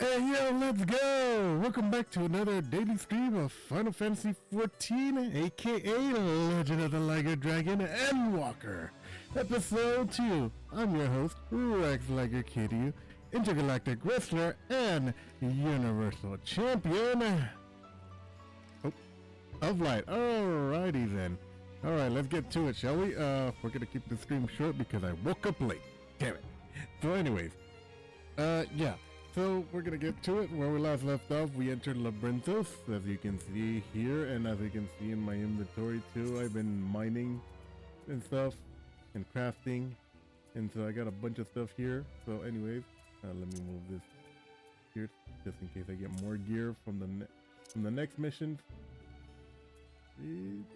Hey yo, let's go! Welcome back to another daily stream of Final Fantasy XIV, aka Legend of the Liger Dragon Endwalker, Episode 2. I'm your host, Rex Liger Kiryu, Intergalactic Wrestler and Universal Champion of Light. Alrighty then. Alright, let's get to it, shall we? We're gonna keep the stream short because I woke up late. Damn it. So anyways, yeah. So we're gonna get to it. Where we last left off, we entered Labyrinthos, as you can see here, and as you can see in my inventory too. I've been mining and stuff, and crafting, and so I got a bunch of stuff here. So anyways, let me move this here, just in case I get more gear from the next mission.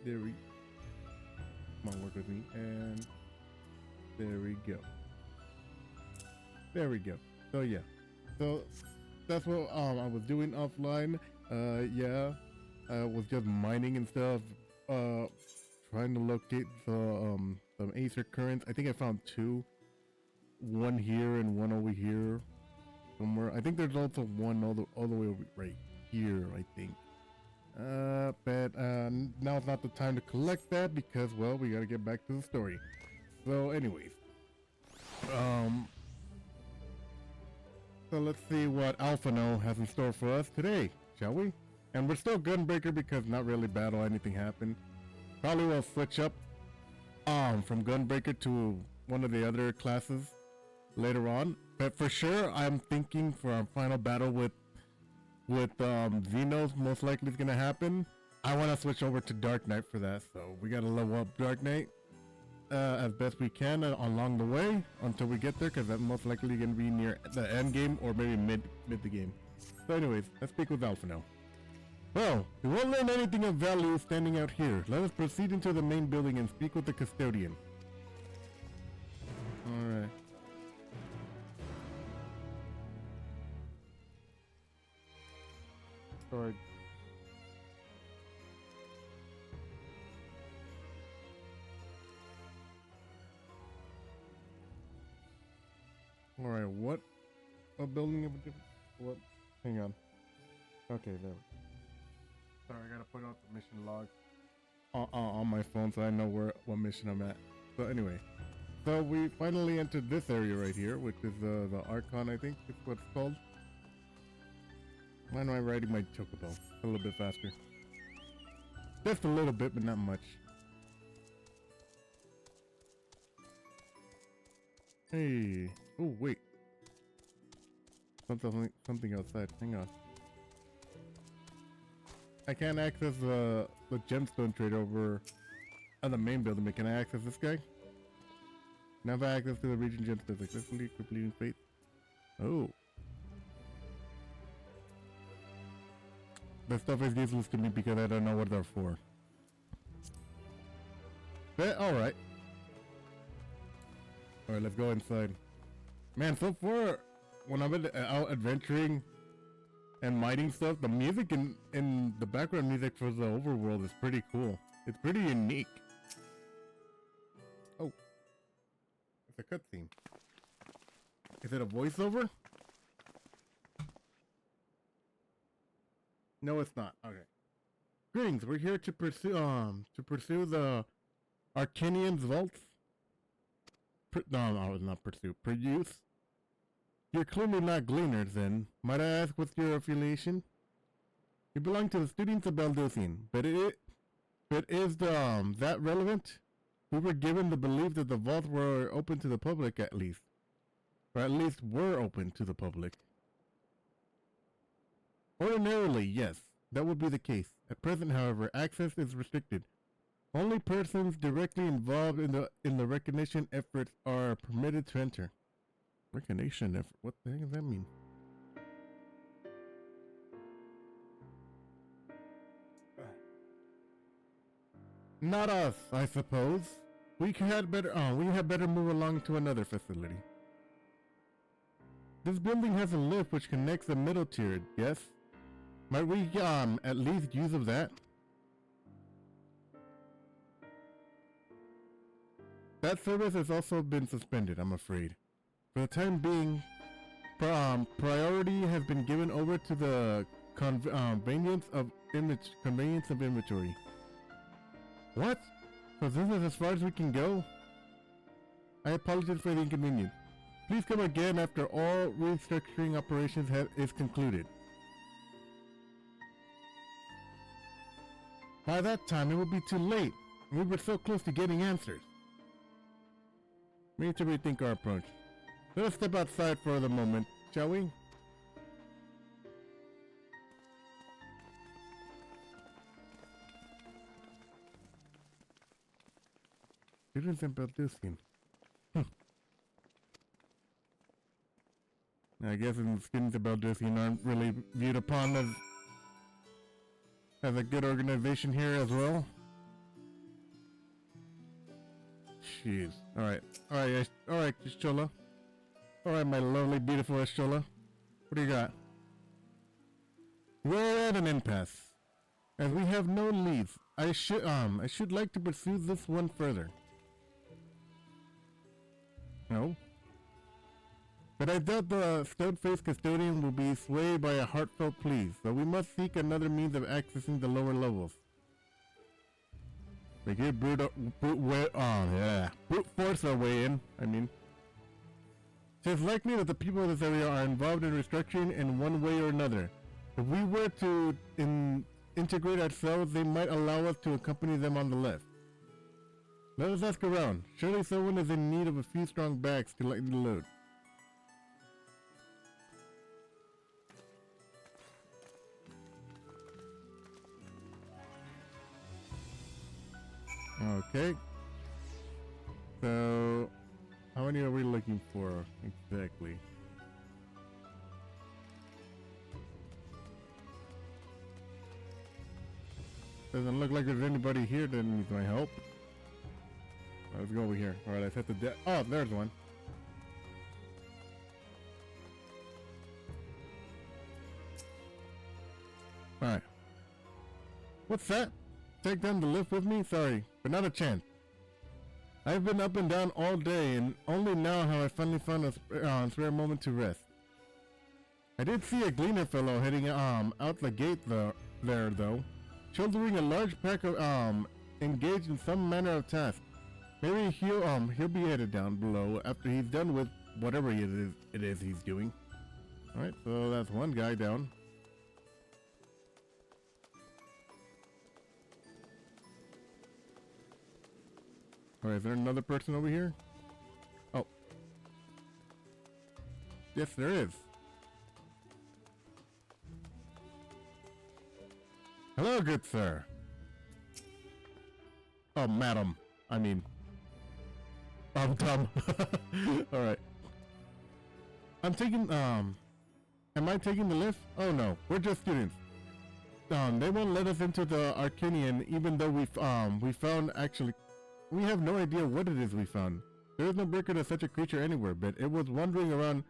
There we come on, work with me, and there we go. There we go. So yeah. So that's what I was doing offline. Yeah, I was just mining and stuff, trying to locate some Acer currents. I think I found two, one here and one over here somewhere. I think there's also one all the way over right here, I think. But now it's not the time to collect that because, well, we gotta get back to the story. So anyways, so let's see what Alphano has in store for us today, shall we? And we're still Gunbreaker because not really battle, anything happened. Probably will switch up from Gunbreaker to one of the other classes later on. But for sure, I'm thinking for our final battle with Xenos most likely is gonna happen. I want to switch over to Dark Knight for that, so we gotta level up Dark Knight as best we can along the way until we get there, because that's most likely going to be near the end game or maybe mid the game. So anyways, let's speak with Alpha now. Well, we won't learn anything of value standing out here. Let us proceed into the main building and speak with the custodian. Alright. Alright. Alright, what? A building of a different... What? Hang on. Okay, there we go. Sorry, I gotta put out the mission log on my phone so I know what mission I'm at. So anyway, so we finally entered this area right here, which is the Archon, I think is what it's called. Why am I riding my chocobo? A little bit faster. Just a little bit, but not much. Hey. Oh, wait. Something outside. Hang on. I can't access the gemstone trade over on the main building, but can I access this guy? Now have access to the region gemstone successfully completing fate. Oh. That stuff is useless to me because I don't know what they're for. But alright. Alright, let's go inside. Man, so far, when I've been out adventuring and mining stuff, the music in the background music for the overworld is pretty cool. It's pretty unique. Oh. It's a cutscene. Is it a voiceover? No, it's not. Okay. Greetings, we're here to pursue the Arcanian's vaults. No, not pursue. Produce. You're clearly not gleaners, then. Might I ask what's your affiliation? You belong to the students of Baldosian, but is that relevant? We were given the belief that the vaults were open to the public at least. Or at least were open to the public. Ordinarily, yes, that would be the case. At present, however, access is restricted. Only persons directly involved in the recognition efforts are permitted to enter. Recognition effort? What the heck does that mean? Not us, I suppose. We had better move along to another facility. This building has a lift which connects the middle tier, yes? Might we at least use of that? That service has also been suspended, I'm afraid. For the time being, priority has been given over to the convenience of inventory. What? So this is as far as we can go? I apologize for the inconvenience. Please come again after all restructuring operations is concluded. By that time, it will be too late. We were so close to getting answers. We need to rethink our approach. Let us step outside for the moment, shall we? Students and Balduskian. I guess the students of Balduskian aren't really viewed upon as a good organization here as well. Jeez. Alright, Eschola. Alright, my lovely, beautiful Eschola. What do you got? We're at an impasse. As we have no leads, I should like to pursue this one further. No? But I doubt the stone-faced custodian will be swayed by a heartfelt plea, so we must seek another means of accessing the lower levels. We get brute force our way in, It is likely that the people of this area are involved in restructuring in one way or another. If we were to integrate ourselves, they might allow us to accompany them on the left. Let us ask around. Surely someone is in need of a few strong backs to lighten the load. Okay. So, how many are we looking for exactly? Doesn't look like there's anybody here that needs my help. Let's go over here. Alright, I set the oh, there's one. Alright. What's that? Take down the lift with me? Sorry, but not a chance. I've been up and down all day, and only now have I finally found a spare moment to rest. I did see a gleaner fellow heading out the gate there though, shouldering a large pack of engaged in some manner of task. Maybe he'll be headed down below after he's done with whatever it is he's doing. All right, so that's one guy down. All right, is there another person over here? Oh. Yes, there is. Hello, good sir. Oh, madam. I'm dumb. All right. Am I taking the lift? Oh no, we're just students. They won't let us into the Arcanian even though we found we have no idea what it is we found. There is no record of such a creature anywhere, but it was wandering around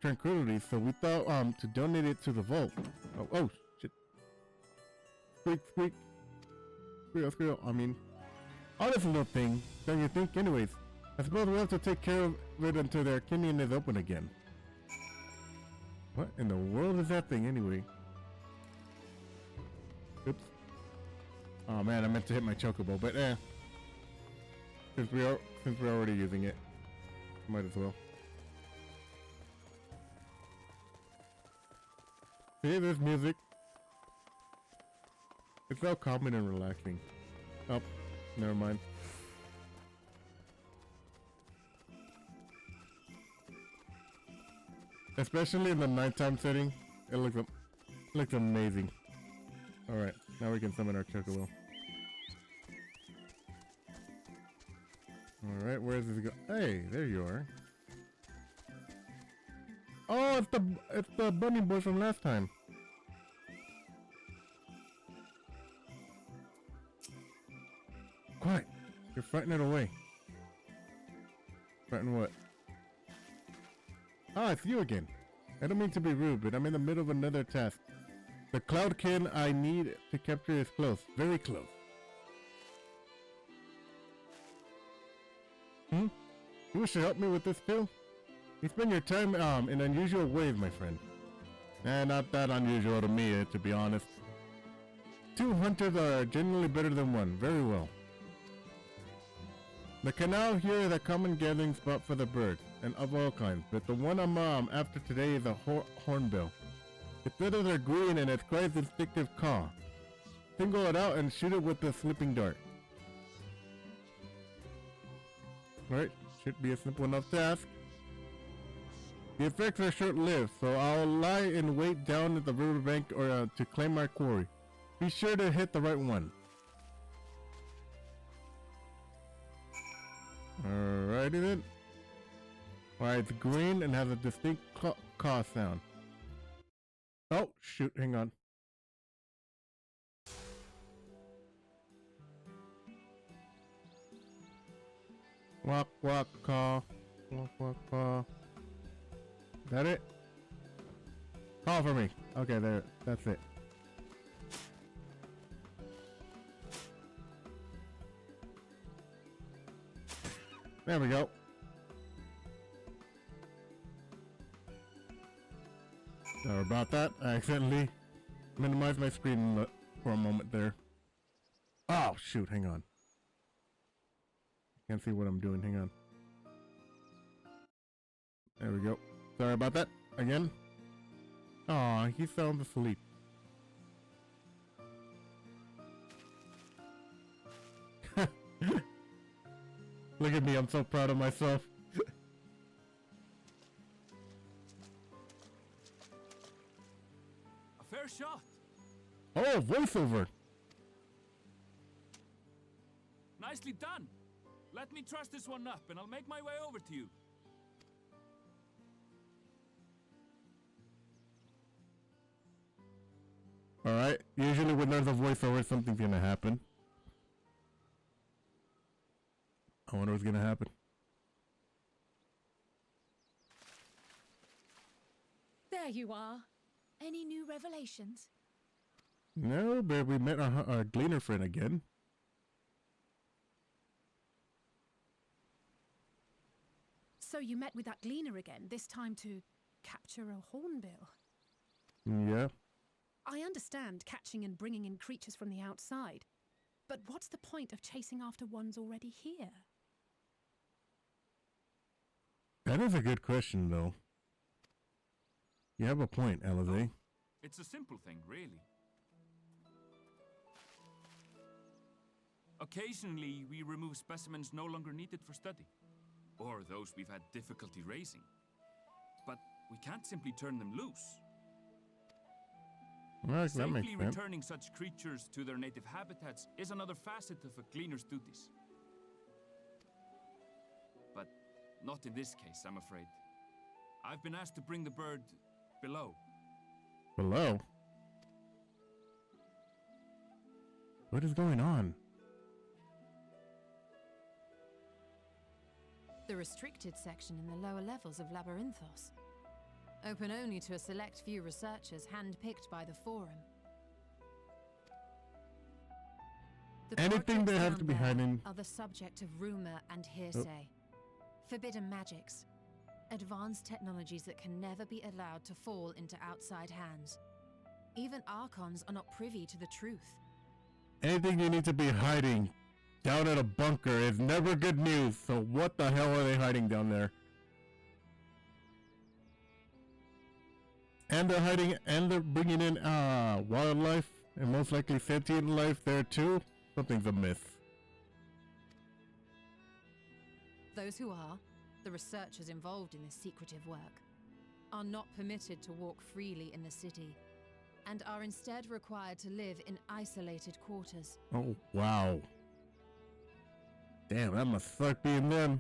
Tranquility, so we thought to donate it to the vault. Oh shit. Squeak. Squeal. All this little thing, don't you think? Anyways, I suppose we'll have to take care of it until the Arcanian is open again. What in the world is that thing anyway? Oops. Oh man, I meant to hit my chocobo, but since we're already using it, might as well. See, there's music. It's so calming and relaxing. Oh, never mind. Especially in the nighttime setting, it looks amazing. All right, now we can summon our chocobo. All right, where does this go? Hey, there you are. Oh, it's the bunny boy from last time. Quiet! You're frightening it away. Frighten what? Ah, it's you again. I don't mean to be rude, but I'm in the middle of another task. The cloudkin I need to capture is close. Very close. You wish to help me with this too? You spend your time in unusual ways, my friend. Not that unusual to me, to be honest. 2 hunters are generally better than 1. Very well. The canal here is a common gathering spot for the birds, and of all kinds, but the one I'm after today is a hornbill. Its feathers are green and its cries instinctive caw. Single it out and shoot it with the slipping dart. Right, should be a simple enough task. The effects are short-lived, so I'll lie in wait down at the riverbank or to claim my quarry. Be sure to hit the right one. Alrighty then. Alright, it's green and has a distinct caw sound. Oh, shoot, hang on. Walk, walk, caw. Walk, walk, caw. Is that it? Call for me. Okay, there. That's it. There we go. Sorry about that. I accidentally minimized my screen for a moment there. Oh, shoot. Hang on. Can't see what I'm doing. Hang on. There we go. Sorry about that. Again. Aw, he sounds asleep. Look at me. I'm so proud of myself. A fair shot. Oh, voiceover. Nicely done. Let me truss this one up and I'll make my way over to you. Alright, usually when there's a voiceover, something's gonna happen. I wonder what's gonna happen. There you are. Any new revelations? No, but we met our gleaner friend again. So you met with that gleaner again, this time to capture a hornbill. Yeah. I understand catching and bringing in creatures from the outside, but what's the point of chasing after ones already here? That is a good question, though. You have a point, Alize. It's a simple thing, really. Occasionally, we remove specimens no longer needed for study, or those we've had difficulty raising. But we can't simply turn them loose. Well, that makes Safely sense. returning such creatures to their native habitats is another facet of a cleaner's duties. But not in this case, I'm afraid. I've been asked to bring the bird below. Below? What is going on? The restricted section in the lower levels of Labyrinthos. Open only to a select few researchers handpicked by the Forum. The Anything they projects have down to be there hiding. are the subject of rumor and hearsay. Forbidden magics. Advanced technologies that can never be allowed to fall into outside hands. Even Archons are not privy to the truth. Anything you need to be hiding down at a bunker is never good news, so what the hell are they hiding down there? And they're hiding, and they're bringing in wildlife, and most likely sentient life there too? Something's amiss. Those who are, the researchers involved in this secretive work, are not permitted to walk freely in the city, and are instead required to live in isolated quarters. Oh, wow. Damn, that must suck being them.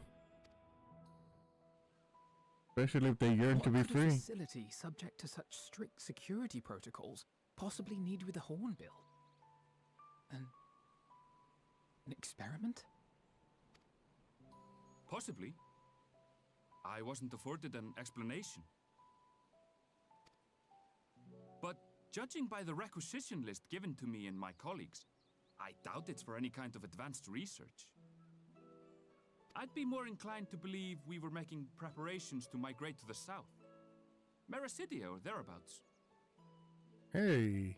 Especially if they yearn to be What could a free. facility subject to such strict security protocols possibly need with a hornbill? An experiment? Possibly. I wasn't afforded an explanation. But judging by the requisition list given to me and my colleagues, I doubt it's for any kind of advanced research. I'd be more inclined to believe we were making preparations to migrate to the south. Mericidia or thereabouts. Hey.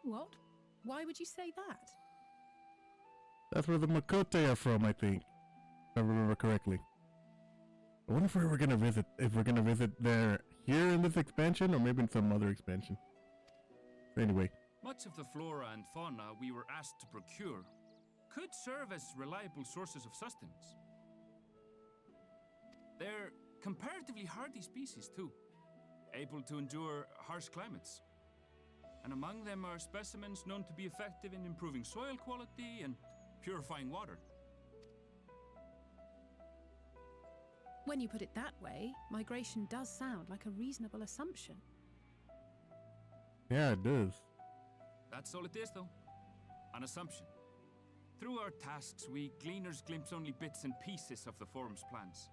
What? Why would you say that? That's where the Makote are from, I think. If I remember correctly. I wonder if we're gonna visit, there here in this expansion, or maybe in some other expansion. Anyway. Much of the flora and fauna we were asked to procure could serve as reliable sources of sustenance. They're comparatively hardy species, too, able to endure harsh climates. And among them are specimens known to be effective in improving soil quality and purifying water. When you put it that way, migration does sound like a reasonable assumption. Yeah, it does. That's all it is, though. An assumption. Through our tasks, we gleaners glimpse only bits and pieces of the Forum's plans.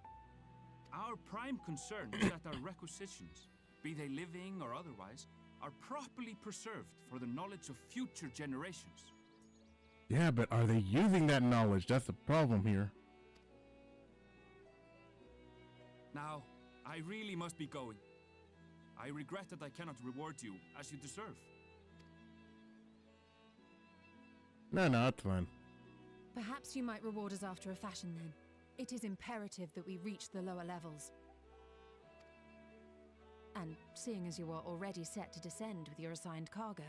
Our prime concern is that our requisitions, be they living or otherwise, are properly preserved for the knowledge of future generations. Yeah, but are they using that knowledge? That's the problem here. Now, I really must be going. I regret that I cannot reward you as you deserve. No, it's fine. Perhaps you might reward us after a fashion then. It is imperative that we reach the lower levels. And seeing as you are already set to descend with your assigned cargo,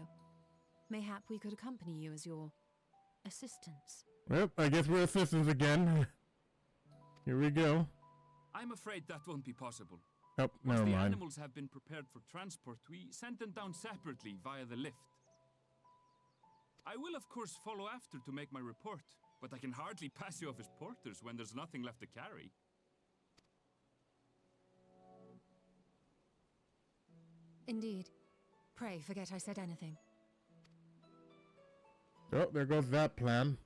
mayhap we could accompany you as your assistants. Well, I guess we're assistants again. Here we go. I'm afraid that won't be possible. Oh, Once never the mind. animals have been prepared for transport, we send them down separately via the lift. I will, of course, follow after to make my report, but I can hardly pass you off as porters when there's nothing left to carry. Indeed. Pray forget I said anything. Oh, there goes that plan.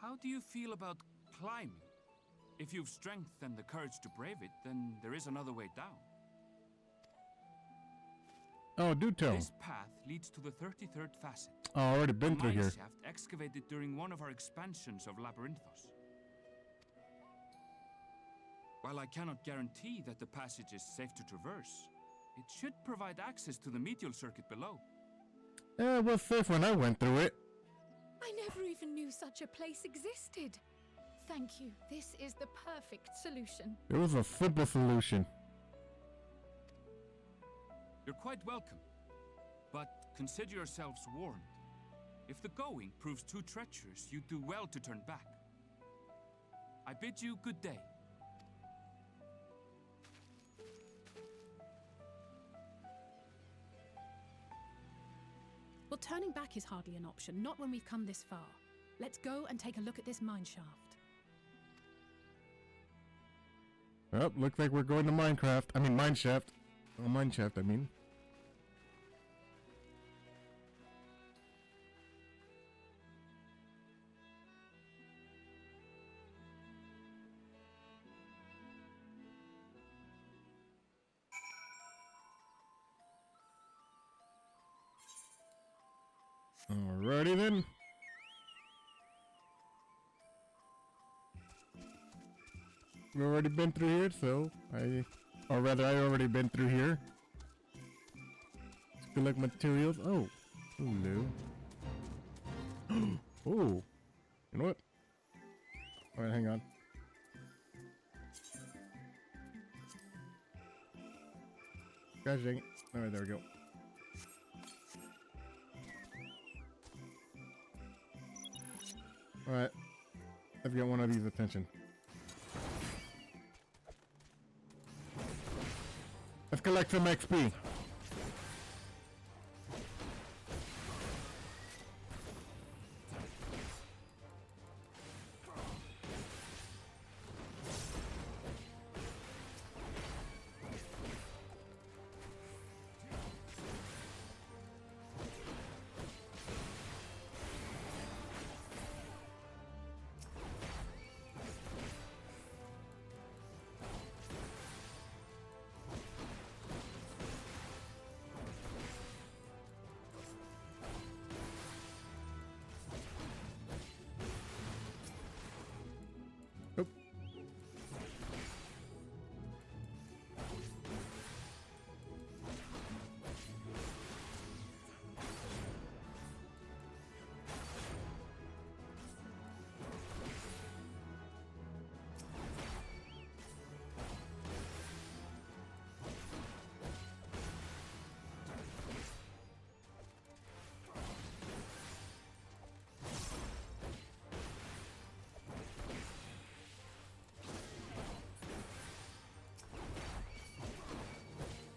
How do you feel about climbing? If you've strength and the courage to brave it, then there is another way down. Oh, do tell. This path leads to the 33rd facet. Oh, I already been A through mine here. shaft excavated during one of our expansions of Labyrinthos. While I cannot guarantee that the passage is safe to traverse, it should provide access to the medial circuit below. Yeah, it was safe when I went through it. I never even knew such a place existed. Thank you. This is the perfect solution. It was a simple solution. You're quite welcome, but consider yourselves warned. If the going proves too treacherous, you do well to turn back. I bid you good day. Well, turning back is hardly an option, not when we've come this far. Let's go and take a look at this mine shaft. Oh, looks like we're going to Minecraft. I mean, Mineshaft. Oh, Mineshaft, I mean. Alrighty then. We've already been through here, so I already been through here. Collect materials. Oh, hello. Oh, you know what? All right, hang on. Gosh dang it. All right, there we go. All right, let's get one of these attention. Let's collect some XP.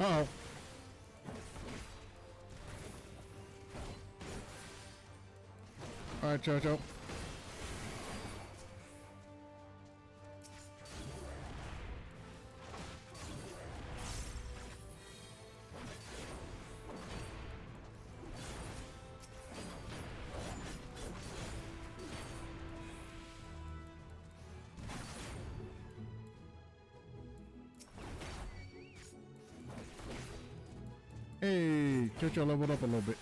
Uh-oh. Alright, Jojo. Hey, Jojo leveled up a little bit.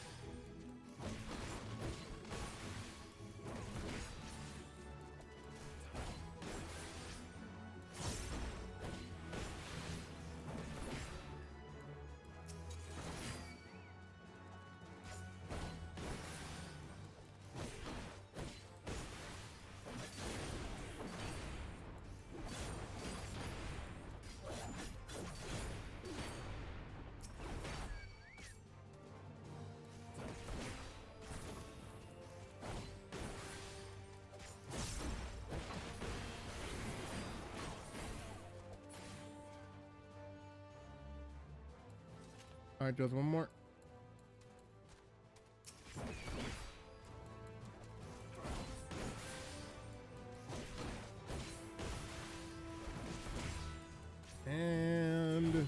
Alright, just one more. And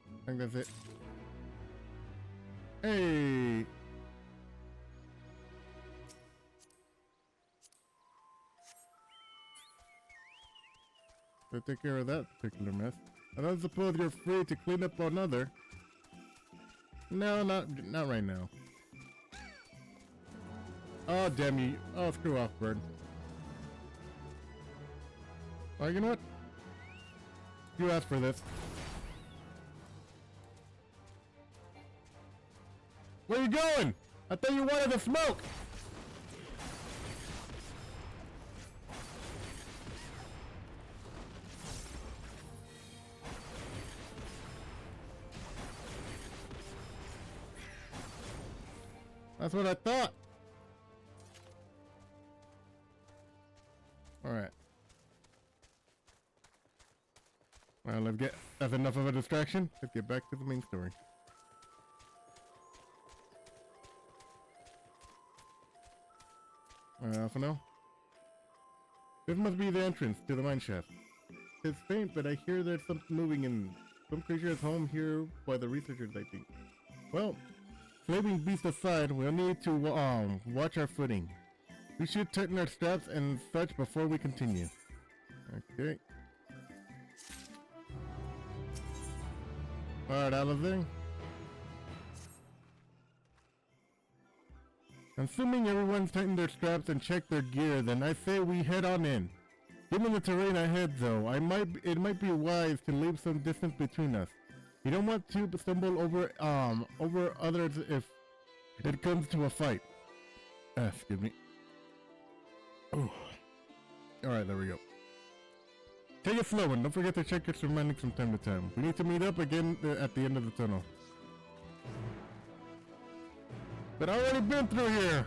I think that's it. Hey! To take care of that particular mess. I don't suppose you're free to clean up another. No, not right now. Oh, damn you. Oh, screw off, bird. Oh, you know what? You asked for this. Where you going? I thought you wanted to smoke! That's what I thought. All right. Well, that's enough of a distraction. Let's get back to the main story. For now. This must be the entrance to the mine shaft. It's faint, but I hear there's something moving in. Some creature is home here by the researchers, I think. Well, flaming beast aside, we'll need to watch our footing. We should tighten our straps and such before we continue. Okay. Alright, out of there. Assuming everyone's tightened their straps and checked their gear, then I say we head on in. Given the terrain ahead though, it might be wise to leave some distance between us. You don't want to stumble over others if it comes to a fight. Excuse me. Oh. Alright, there we go. Take it slow and don't forget to check your surroundings from time to time. We need to meet up again at the end of the tunnel. But I already been through here!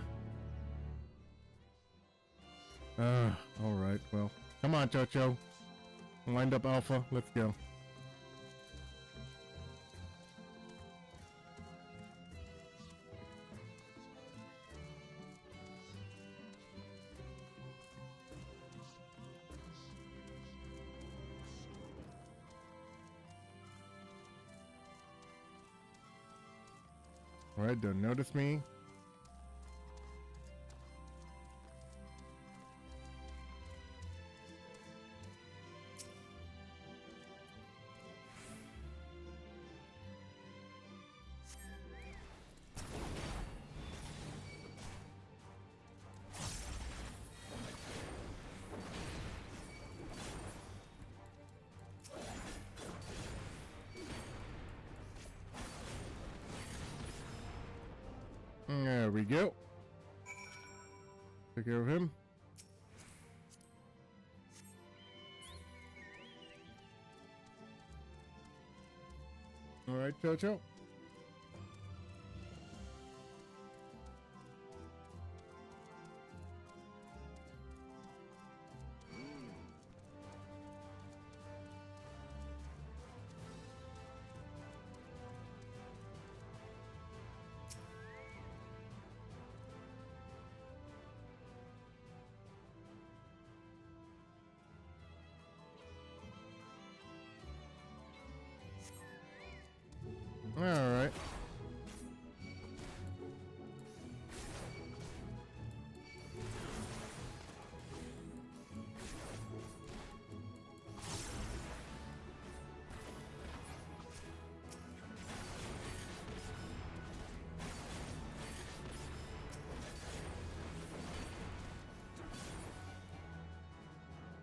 Alright, well. Come on, Chocho. Wind up Alpha, let's go. Alright, don't notice me. There we go. Take care of him. Alright, Chocho. Alright.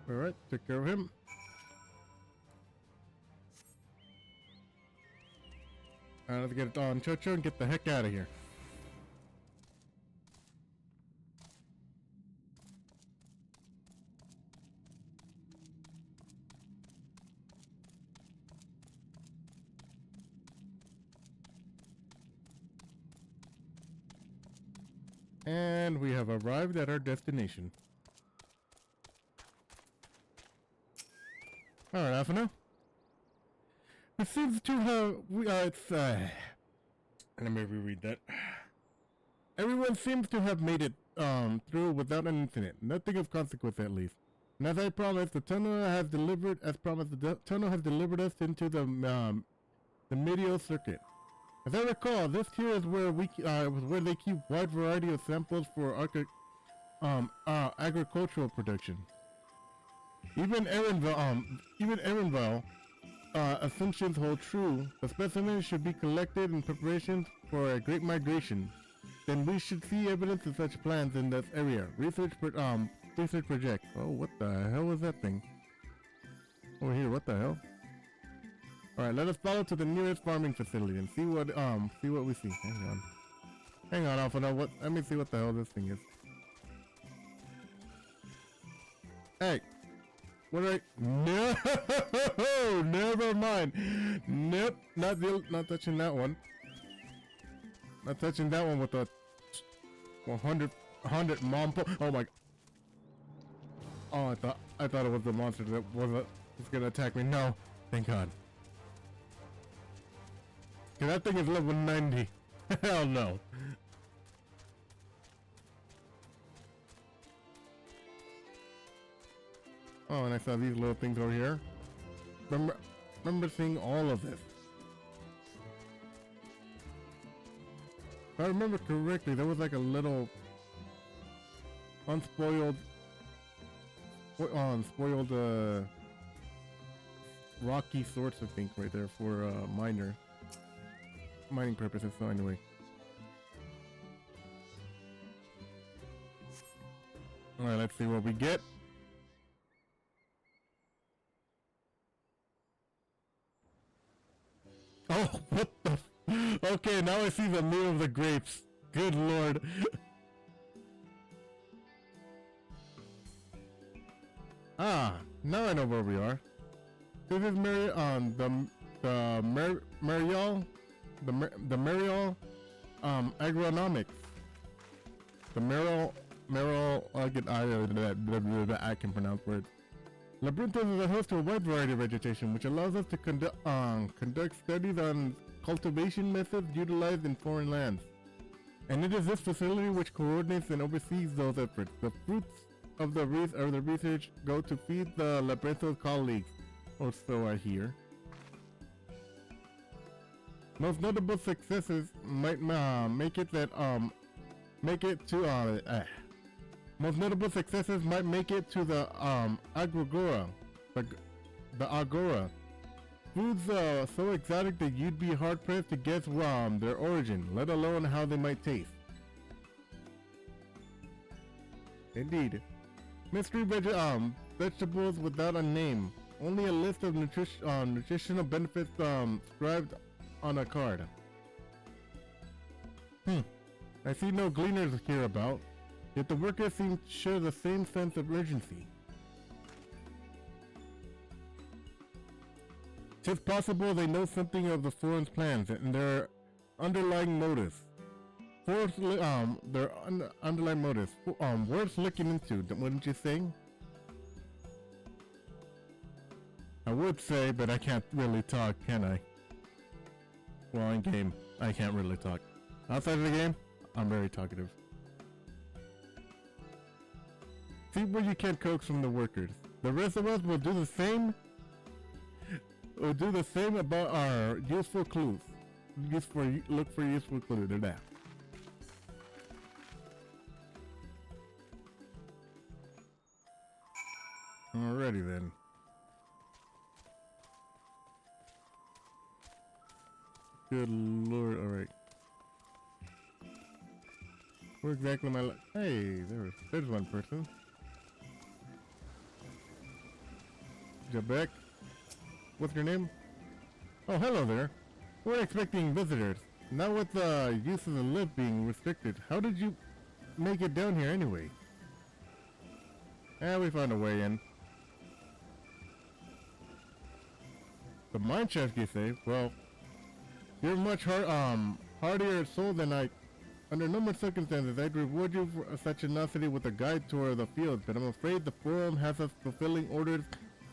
Alright, take care of him. Let's get it on Chocho and get the heck out of here. And we have arrived at our destination. Alright, Alphino. It seems to have... let me reread that. Everyone seems to have made it through without an incident. Nothing of consequence, at least. And as I promised, the tunnel has delivered... As promised, the tunnel has delivered us into the Medio Circuit. As I recall, this here is where where they keep wide variety of samples for agricultural production. Even Erenville assumptions hold true. The specimens should be collected in preparation for a great migration. Then we should see evidence of such plans in this area. Research project. Oh, what the hell was that thing? Over here, what the hell? Alright, let us follow to the nearest farming facility and see what we see. Hang on, Alpha. Let me see what the hell this thing is. Hey! What no, never mind. Nope, not touching that one. Not touching that one with the 100 mom. Oh my! Oh, I thought it was the monster that was gonna attack me. No, thank God. Cause that thing is level 90. Hell no. Oh, and I saw these little things over here. Remember seeing all of this. If I remember correctly, there was like a little unspoiled, spoiled rocky sorts of things right there for mining purposes. So anyway. Alright, let's see what we get. Oh, what the okay, now I see the meal of the grapes. Good lord. Ah, now I know where we are. This is the Mariol agronomics. The Mariol I can pronounce words. Labyrinthos is a host to a wide variety of vegetation, which allows us to conduct studies on cultivation methods utilized in foreign lands. And it is this facility which coordinates and oversees those efforts. The fruits of the research go to feed the Labyrinthos colleagues, or so I hear. Most notable successes might make it to the Agora, the Agora. Foods so exotic that you'd be hard pressed to guess their origin, let alone how they might taste. Indeed, mystery vegetables without a name, only a list of nutritional benefits scribed on a card. I see no gleaners here about. Yet the workers seem to share the same sense of urgency. 'Tis possible they know something of the foreign's plans and their underlying motives. Underlying motives. Worth looking into, wouldn't you say? I would say, but I can't really talk, can I? Well, in game, I can't really talk. Outside of the game, I'm very talkative. See what you can coax from the workers. The rest of us will do the same. We'll do the same about our useful clues. look for useful clues. They're there. Alrighty then. Good lord, alright. Where exactly am I? Hey, there's one person. Jabek? What's your name? Oh, hello there. We're expecting visitors. Now with the use of the lift being restricted, how did you make it down here anyway? We found a way in. The mine shaft, you say? Well, you're much hardier soul than I. Under normal circumstances, I'd reward you for such tenacity with a guide tour of the fields, but I'm afraid the forum has us fulfilling orders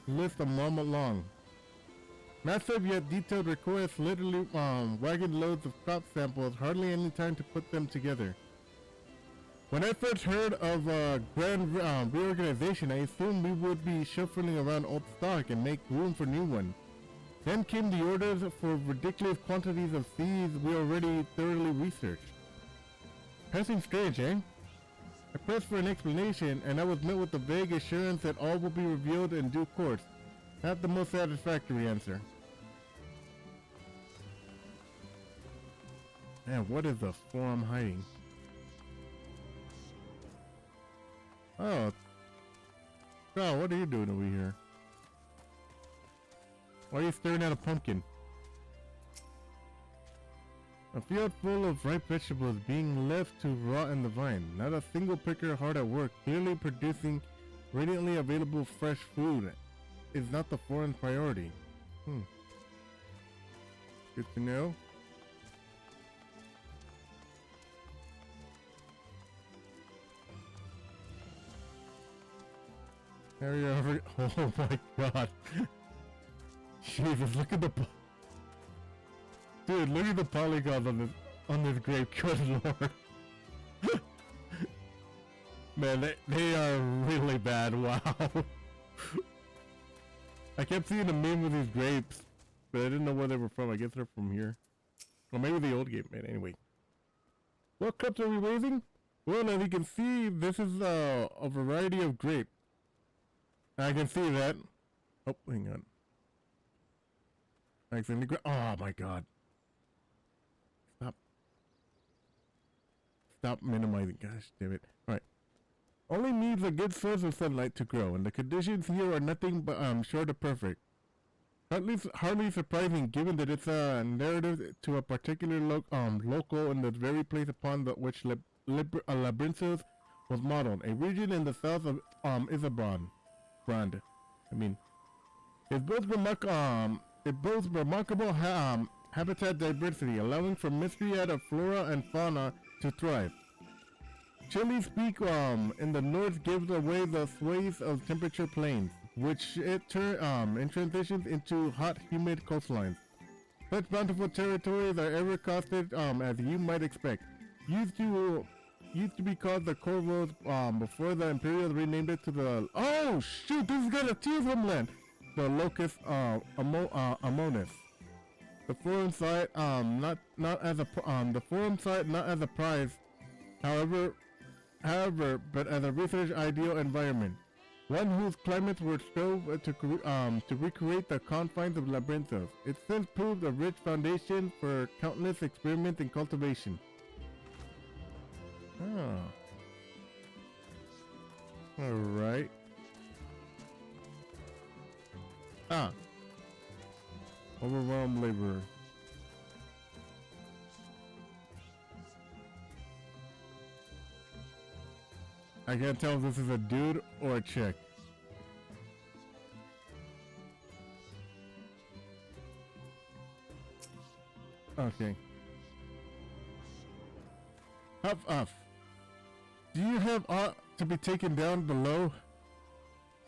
list a moment long. Massive yet detailed requests, literally wagon loads of crop samples, hardly any time to put them together. When I first heard of grand reorganization, I assumed we would be shuffling around old stock and make room for new ones. Then came the orders for ridiculous quantities of seeds we already thoroughly researched. Passing strange, eh? I pressed for an explanation, and I was met with the vague assurance that all will be revealed in due course. Not the most satisfactory answer. Man, what is the forum hiding? Oh. Oh, what are you doing over here? Why are you staring at a pumpkin? A field full of ripe vegetables being left to rot in the vine. Not a single picker hard at work, clearly producing radiantly available fresh food is not the foreign priority. Good to know. Area over. Oh my god. Jesus, look at the. Dude, look at the polygons on this grape. Good lord. Man, they are really bad. Wow. I kept seeing a meme with these grapes, but I didn't know where they were from. I guess they're from here. Or maybe the old game, man. Anyway. What cups are we raising? Well, as you can see, this is a variety of grape. I can see that. Oh, hang on. Oh my god. Stop minimizing. Gosh damn it. Alright. Only needs a good source of sunlight to grow, and the conditions here are nothing but short of perfect. Hardly surprising given that it's a narrative to a particular local in the very place upon which Labrinthos was modeled, a region in the south of Isabrand. I mean, it boasts remarkable habitat diversity, allowing for myriad of flora and fauna to thrive. Chilly speak in the north gives away the swathes of temperature plains, which it transitions into hot, humid coastlines. Such bountiful territories are ever costed as you might expect. Used to be called the Corvos before the Imperials renamed it to the. Oh shoot! This has got a tear homeland. The Locus Amonis. The forum site not as a prize, however, but as a research ideal environment, one whose climates were strove to recreate the confines of Labyrinthos. It since proved a rich foundation for countless experiments in cultivation. Alright. Overwhelmed laborer. I can't tell if this is a dude or a chick. Okay. Huff. Do you have aught to be taken down below?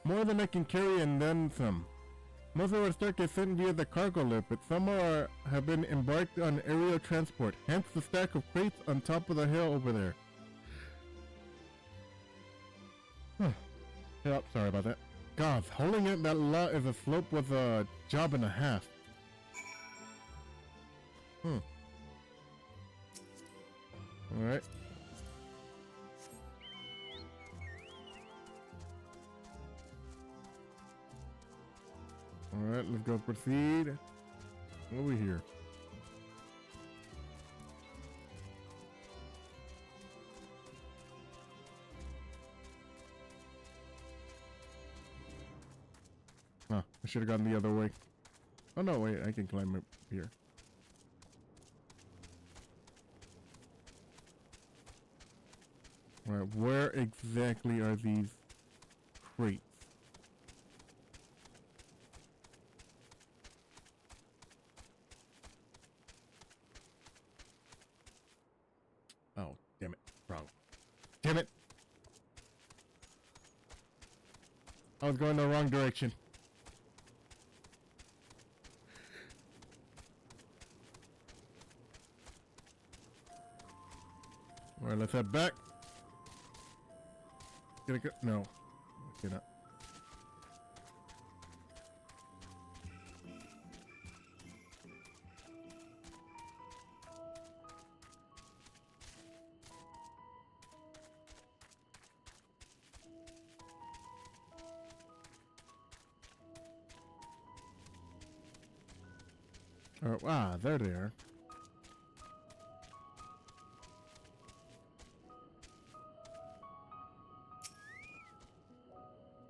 More than I can carry and then some. Most of our stock is sent via the cargo lift, but some have been embarked on aerial transport, hence the stack of crates on top of the hill over there. Yep, sorry about that. God, holding it that lot is a slope with a job and a half. All right. All right, let's go proceed. Over here. Huh, I should have gone the other way. Oh no, wait, I can climb up here. All right, where exactly are these crates? Oh, damn it. Wrong. Damn it! I was going the wrong direction. Alright, let's head back. Gonna go. No. I cannot. There they are.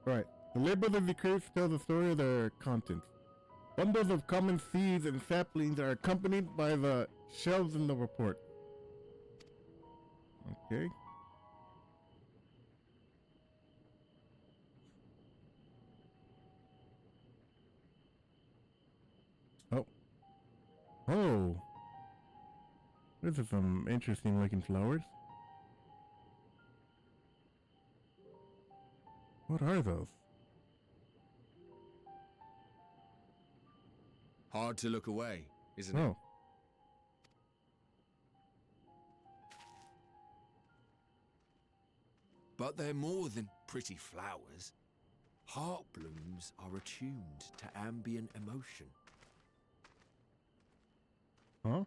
Right. The labels of the crates tell the story of their contents. Bundles of common seeds and saplings are accompanied by the shelves in the report. Okay. Oh. Oh. These are some interesting looking flowers. What are those? Hard to look away, isn't it? Oh. But they're more than pretty flowers. Heart blooms are attuned to ambient emotion. Huh?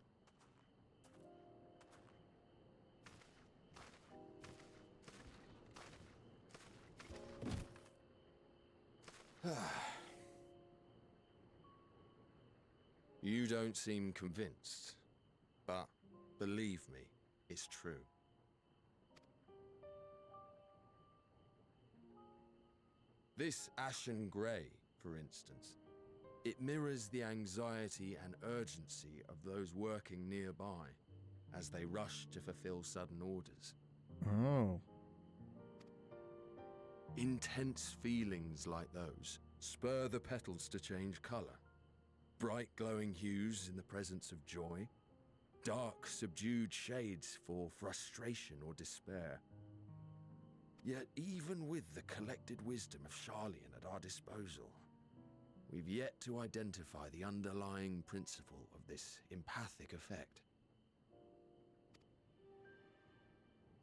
You don't seem convinced, but believe me, it's true. This ashen grey, for instance, it mirrors the anxiety and urgency of those working nearby as they rush to fulfill sudden orders. Oh. Intense feelings like those spur the petals to change colour. Bright glowing hues in the presence of joy, dark subdued shades for frustration or despair. Yet even with the collected wisdom of Charlian at our disposal, we've yet to identify the underlying principle of this empathic effect.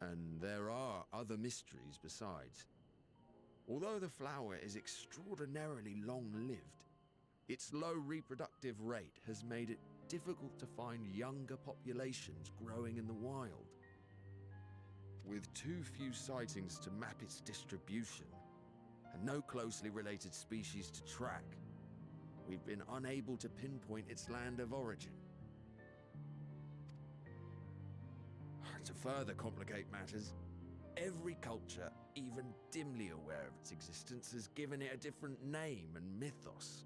And there are other mysteries besides. Although the flower is extraordinarily long-lived, its low reproductive rate has made it difficult to find younger populations growing in the wild. With too few sightings to map its distribution, and no closely related species to track, we've been unable to pinpoint its land of origin. To further complicate matters, every culture, even dimly aware of its existence, has given it a different name and mythos.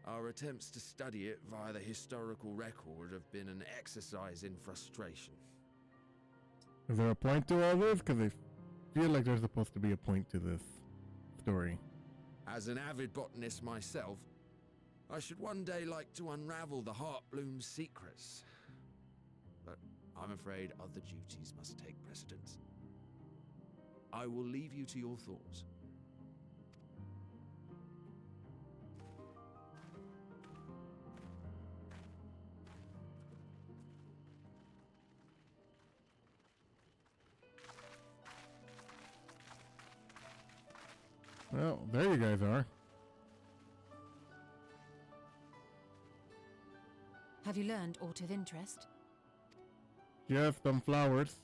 Our attempts to study it via the historical record have been an exercise in frustration. Is there a point to all this? Because I feel like there's supposed to be a point to this story. As an avid botanist myself, I should one day like to unravel the Heartbloom's secrets. But I'm afraid other duties must take precedence. I will leave you to your thoughts. Well, there you guys are. Have you learned aught of interest? Just some flowers.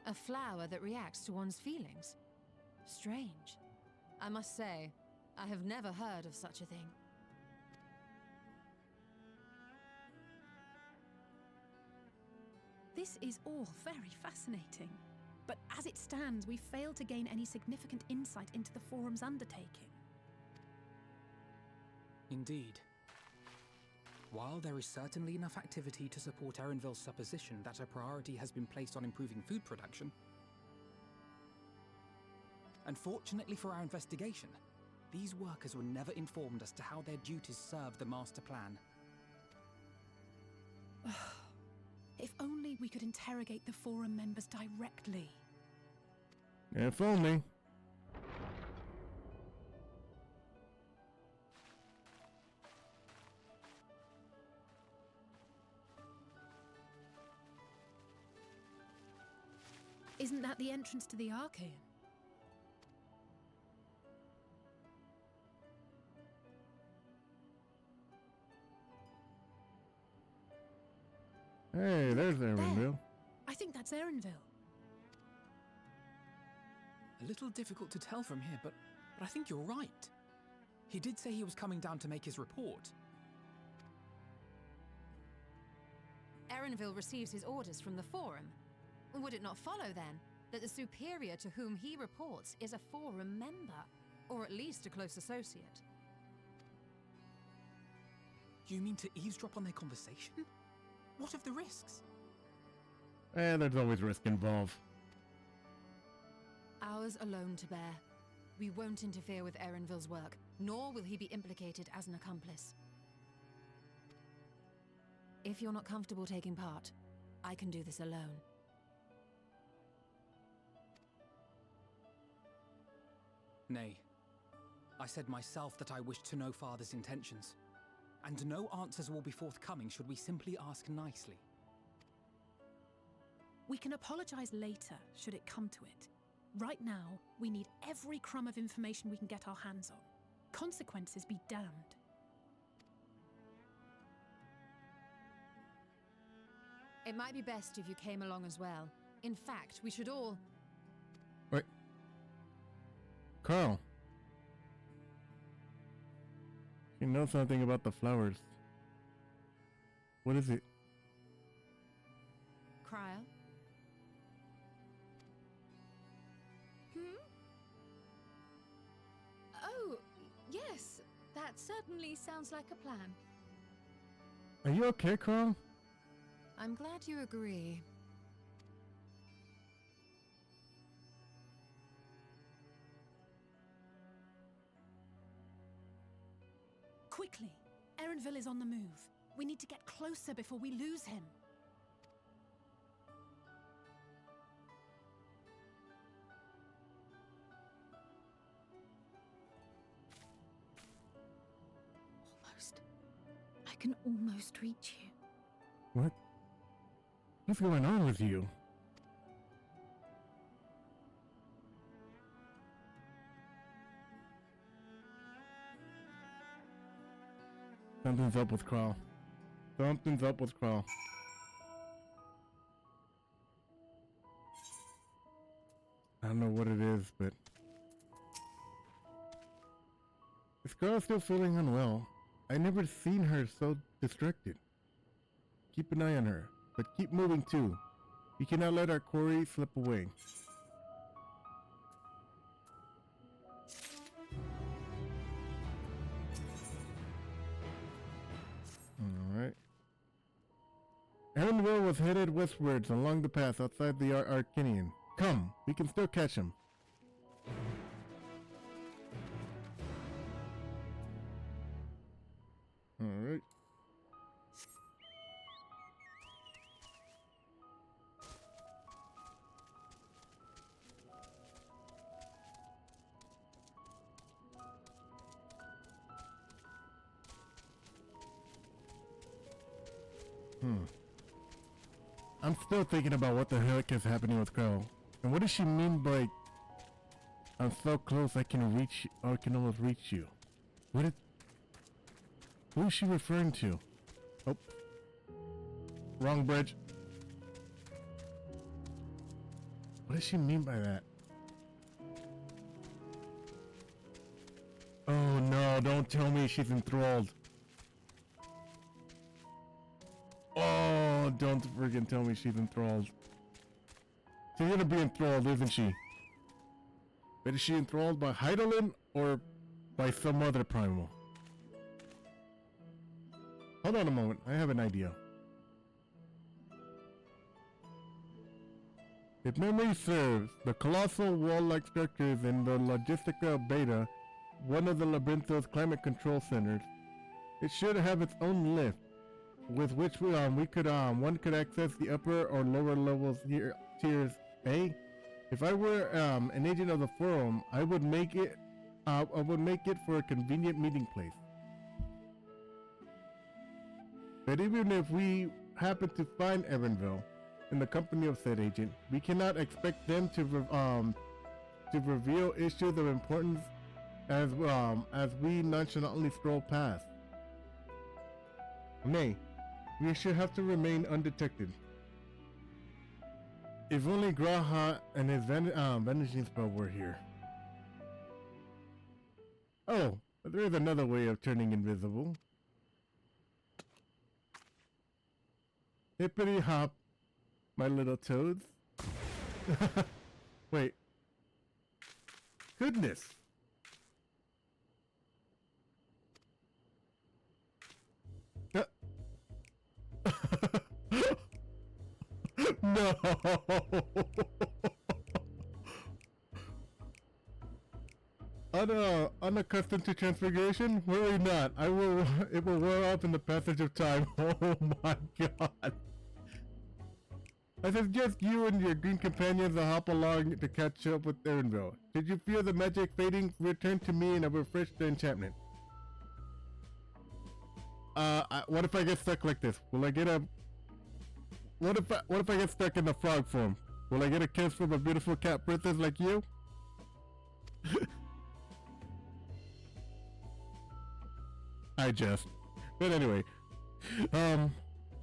A flower that reacts to one's feelings. Strange. I must say, I have never heard of such a thing. This is all very fascinating. But as it stands, we fail to gain any significant insight into the Forum's undertaking. Indeed. While there is certainly enough activity to support Erenville's supposition that a priority has been placed on improving food production, unfortunately for our investigation, these workers were never informed as to how their duties serve the master plan. If only we could interrogate the Forum members directly. If only. Isn't that the entrance to the Archaean? Hey, there's There. Erenville. I think that's Erenville. A little difficult to tell from here, but I think you're right. He did say he was coming down to make his report. Erenville receives his orders from the Forum. Would it not follow, then, that the superior to whom he reports is a Forum member, or at least a close associate? You mean to eavesdrop on their conversation? What of the risks? There's always risk involved. Ours alone to bear. We won't interfere with Erenville's work, nor will he be implicated as an accomplice. If you're not comfortable taking part, I can do this alone. Nay. I said myself that I wished to know Father's intentions. And no answers will be forthcoming should we simply ask nicely. We can apologize later, should it come to it. Right now, we need every crumb of information we can get our hands on. Consequences be damned. It might be best if you came along as well. In fact, we should all... Wait. Carl. You know something about the flowers. What is it? Cryo? Oh, yes. That certainly sounds like a plan. Are you okay, Carl? I'm glad you agree. Quickly! Erenville is on the move. We need to get closer before we lose him. Almost. I can almost reach you. What? What's going on with you? Something's up with Carl. Something's up with Carl. I don't know what it is, but... Is Carl still feeling unwell? I never seen her so distracted. Keep an eye on her, but keep moving too. We cannot let our quarry slip away. Alright. Erenville was headed westwards along the path outside the Arcanian. Come, we can still catch him. Alright. I'm still thinking about what the heck is happening with Carl. And what does she mean by I'm so close I can reach I can almost reach you? What is Who is she referring to? Oh. Wrong bridge. What does she mean by that? Oh no, don't tell me she's enthralled. Oh, don't friggin' tell me she's enthralled. She's gonna be enthralled, isn't she? But is she enthralled by Heidelin or by some other primal? Hold on a moment, I have an idea. If memory serves, the colossal wall-like structures in the Logistica Beta, one of the Labyrintho's climate control centers, it should have its own lift, with which one could access the upper or lower levels here, tiers A. If I were an agent of the forum, I would make it for a convenient meeting place. But even if we happen to find Erenville in the company of said agent, we cannot expect them to reveal issues of importance as we nonchalantly stroll past. Nay, we should have to remain undetected. If only Graha and his vanishing spell were here. Oh, but there is another way of turning invisible. Hippity hop, my little toads. Wait. Goodness. No. Unaccustomed to transfiguration? Worry not. It will wear off in the passage of time. Oh my god. I suggest you and your green companions will hop along to catch up with Erenville. Should you feel the magic fading, return to me and I will refresh the enchantment. What if I get stuck like this? Will I get a... What if I get stuck in the frog form? Will I get a kiss from a beautiful cat princess like you? I jest. But anyway,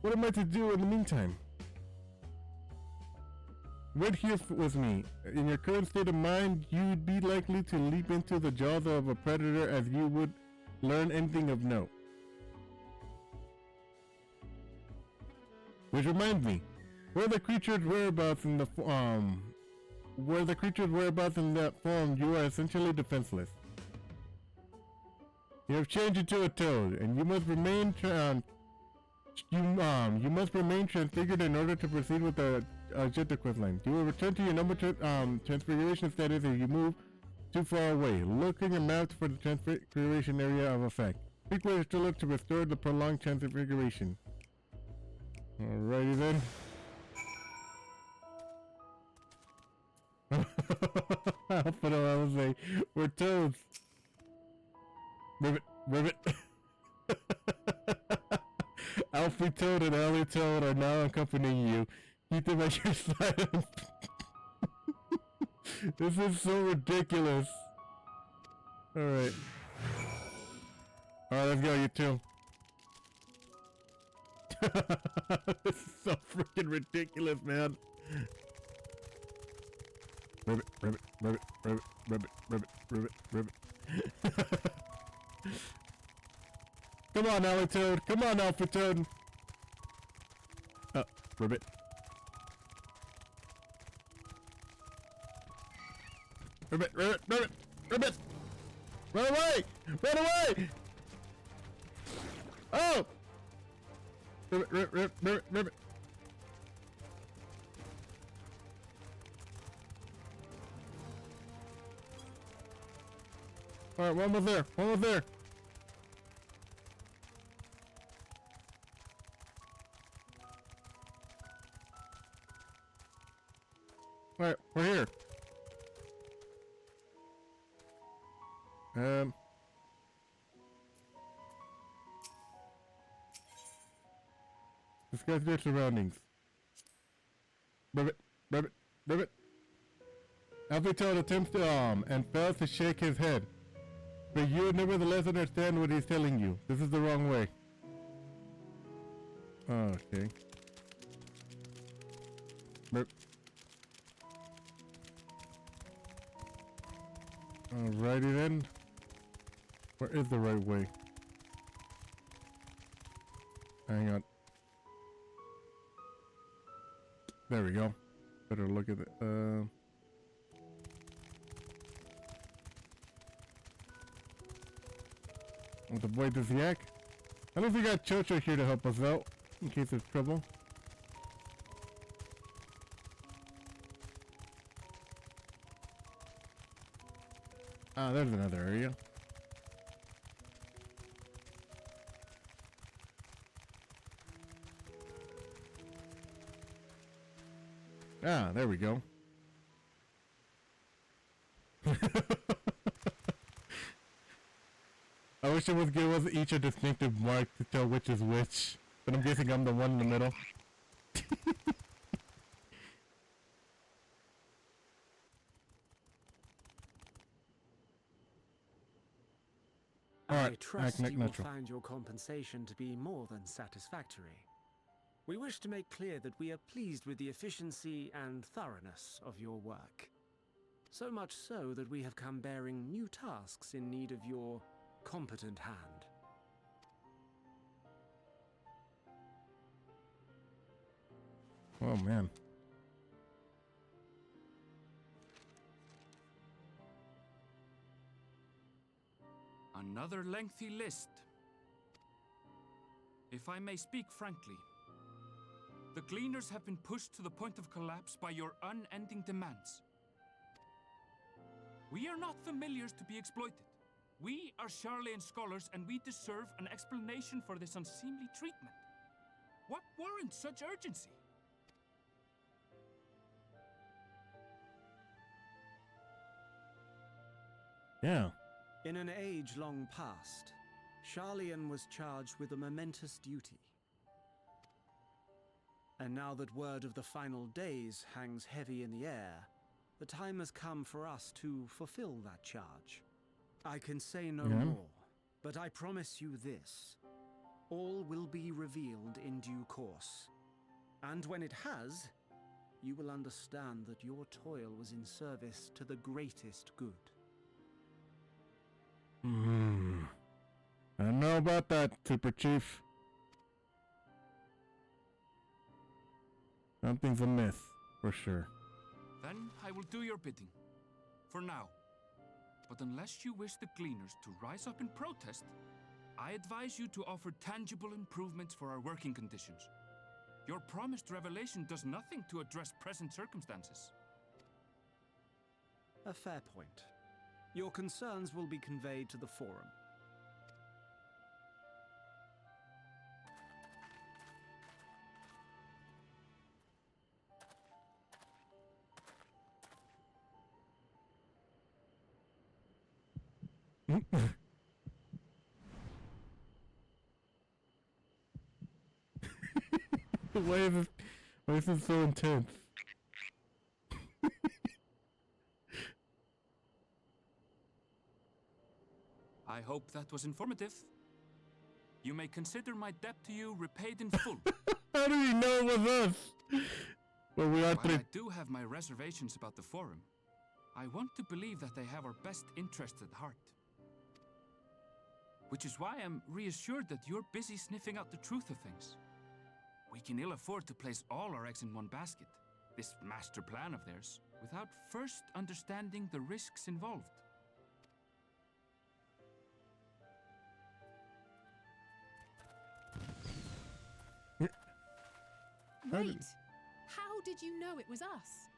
what am I to do in the meantime? Wait here with me. In your current state of mind, you'd be likely to leap into the jaws of a predator as you would learn anything of note. Which reminds me, where the creature's whereabouts in that form, you are essentially defenseless. You have changed into a toad, and you must remain transfigured in order to proceed with the objective quest line. You will return to your normal transfiguration status if you move too far away. Look in your maps for the transfiguration area of effect. Pick where to look to restore the prolonged transfiguration. Alrighty then. I'll put on, I will say, we're toads. Ribbit, ribbit. Alfie Toad and Ellie Toad are now accompanying you. Keep them at your side. This is so ridiculous. Alright. Alright, let's go, you two. This is so freaking ridiculous, man. Ribbit, ribbit, ribbit, ribbit, ribbit, ribbit, ribbit, ribbit. Come on, Alley Toad. Come on, Alpha Toad. Ribbit. Ribbit, ribbit, ribbit, ribbit. Run away! Run away! Oh! Ribbit, ribbit, ribbit, ribbit, ribbit. Alright, one was there. One was there. Alright, we're here. Discuss their surroundings. Ribbit, ribbit, ribbit. Alfie Toad attempts to and fails to shake his head. But you nevertheless understand what he's telling you. This is the wrong way. Okay. But alrighty then. Where is the right way? Hang on. There we go. Better look at it. With the boy does yak. I don't think we got Chocho here to help us out in case there's trouble. Ah, there's another area. Ah, there we go. I wish it would give us each a distinctive mark to tell which is which, but I'm guessing I'm the one in the middle. I Alright, trust act you will natural. find your compensation to be more than satisfactory. We wish to make clear that we are pleased with the efficiency and thoroughness of your work. So much so that we have come bearing new tasks in need of your competent hand. Oh man. Another lengthy list. If I may speak frankly, the Gleaners have been pushed to the point of collapse by your unending demands. We are not familiars to be exploited. We are Charlean scholars, and we deserve an explanation for this unseemly treatment. What warrants such urgency? Yeah. In an age long past, Charlean was charged with a momentous duty. And now that word of the final days hangs heavy in the air, the time has come for us to fulfill that charge. I can say no more, but I promise you this. All will be revealed in due course. And when it has, you will understand that your toil was in service to the greatest good. I don't know about that, Super Chief. Something's amiss, for sure. Then I will do your bidding. For now. But unless you wish the Gleaners to rise up in protest, I advise you to offer tangible improvements for our working conditions. Your promised revelation does nothing to address present circumstances. A fair point. Your concerns will be conveyed to the Forum. Why is this so intense? I hope that was informative. You may consider my debt to you repaid in full. How do you know it was us? Well, we are While I do have my reservations about the Forum, I want to believe that they have our best interests at heart. Which is why I'm reassured that you're busy sniffing out the truth of things. We can ill afford to place all our eggs in one basket, this master plan of theirs, without first understanding the risks involved. Wait, how did you know it was us?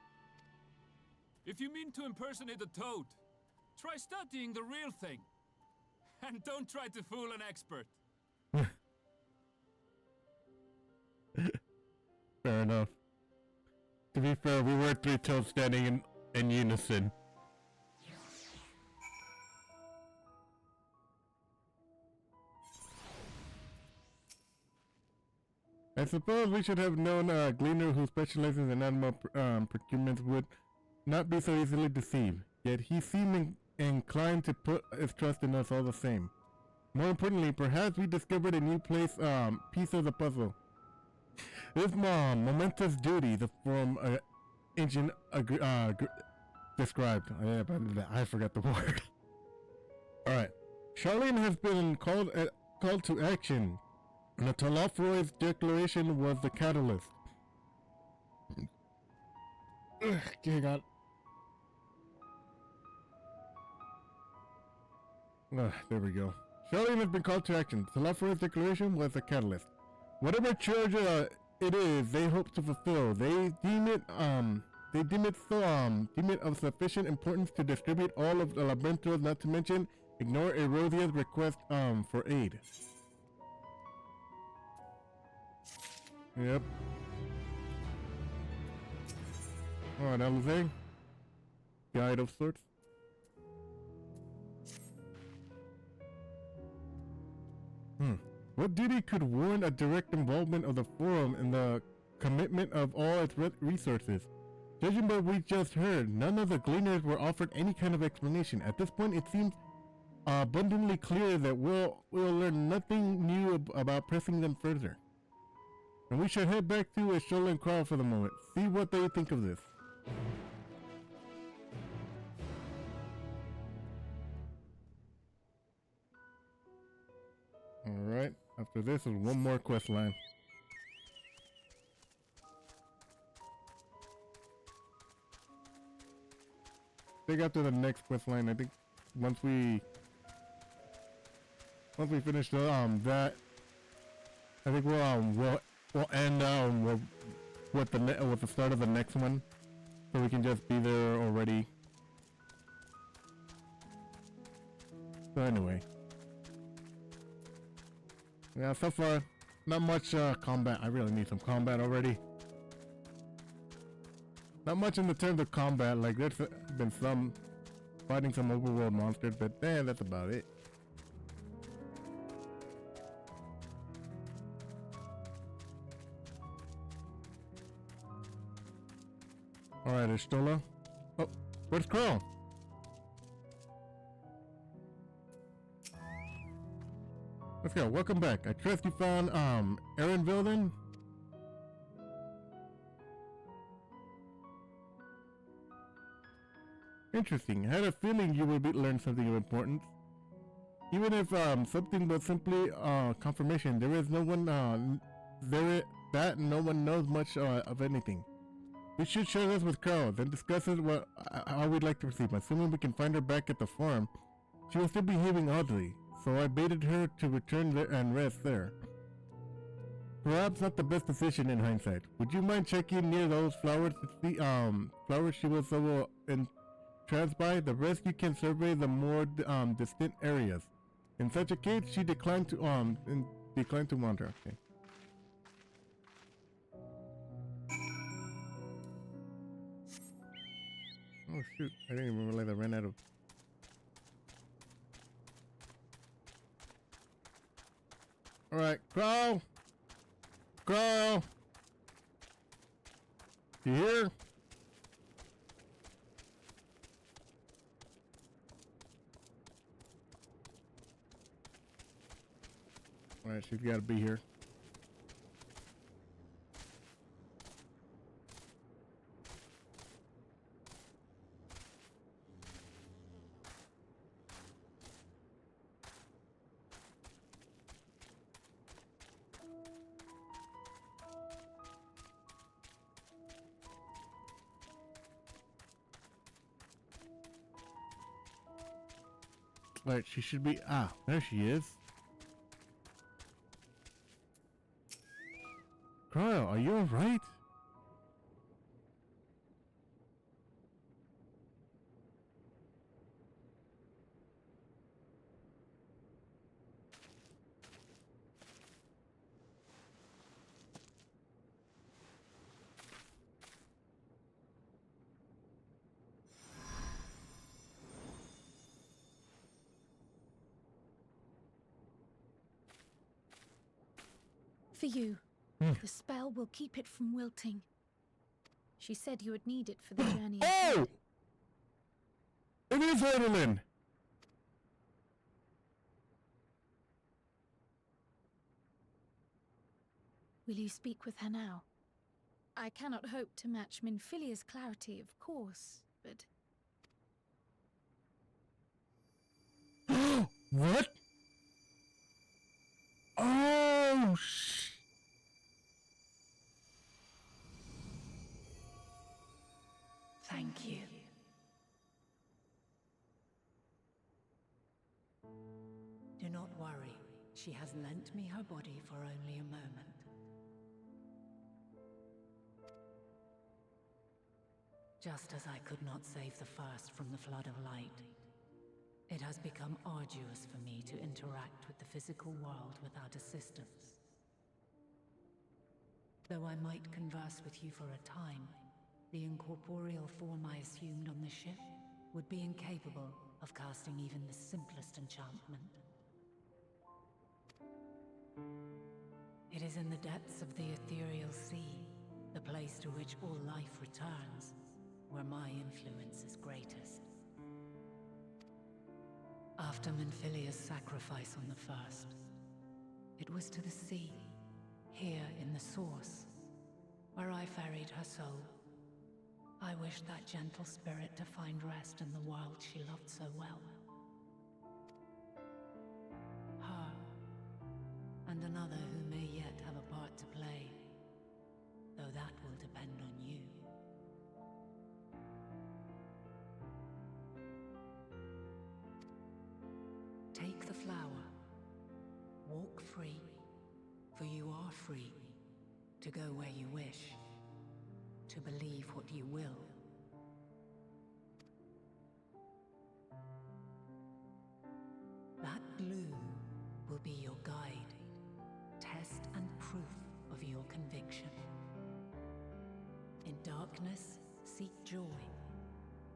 If you mean to impersonate a toad, try studying the real thing. And don't try to fool an expert. Fair enough. To be fair, we were three toads standing in unison. I suppose we should have known a Gleaner who specializes in animal procurement would not be so easily deceived. Yet he inclined to put its trust in us all the same. More importantly, perhaps we discovered a new piece of the puzzle. This momentous duty, the forum ancient described. I forgot the word. All right, Charlene has been called to action. The Talafroy's declaration was the catalyst. Hang on. There we go. Charlene has been called to action. Talafroy's declaration was the catalyst. Whatever charge it is, they hope to fulfill. They deem it of sufficient importance to distribute all of the Laberinthos, not to mention ignore Erosia's request for aid. Yep. Alright, Alize. Guide of sorts. What duty could warrant a direct involvement of the Forum in the commitment of all its resources? Judging by what we just heard, none of the Gleaners were offered any kind of explanation. At this point, it seems abundantly clear that we'll learn nothing new about pressing them further. And we should head back to Shola and Crow for the moment. See what they think of this. Alright, after this is one more quest line. I think after the next quest line, I think once we finish that, I think we'll end with the start of the next one, so we can just be there already. So anyway. Yeah, so far, not much combat. I really need some combat already. Not much in the terms of combat, like there's been some fighting some overworld monsters, but that's about it. Alright, Ishtola. Oh, where's Crow? Let's go. Welcome back. I trust you found Erenville then? Interesting. I had a feeling you would learn something of importance. Even if something was simply confirmation, there is no one that no one knows much of anything. We should share this with Carol, then discuss how we'd like to proceed. Assuming we can find her back at the farm, she was still behaving oddly, so I baited her to return there and rest there. Perhaps not the best decision in hindsight. Would you mind checking near those flowers to see flowers she was so entranced by? The rest you can survey the more distant areas. In such a case, she declined to wander. Okay. Oh shoot! I didn't even realize I ran out of. All right, Crow. Crow. You here? All right, she's got to be here. Right, she should be. Ah, there she is. Cryo, are you alright? For you. The spell will keep it from wilting. She said you would need it for the journey. Oh! It is Evelyn! Will you speak with her now? I cannot hope to match Minfilia's clarity, of course, but... What? Oh, Thank you. Do not worry. She has lent me her body for only a moment. Just as I could not save the first from the flood of light, it has become arduous for me to interact with the physical world without assistance. Though I might converse with you for a time, the incorporeal form I assumed on the ship would be incapable of casting even the simplest enchantment. It is in the depths of the ethereal sea, the place to which all life returns, where my influence is greatest. After Minfilia's sacrifice on the first, it was to the sea, here in the source, where I ferried her soul. I wished that gentle spirit to find rest in the world she loved so well. Her, and another who may yet have a part to play, though that will depend on you. Take the flower. Walk free, for you are free to go where you wish, to believe what you will. That blue will be your guide, test and proof of your conviction. In darkness, seek joy.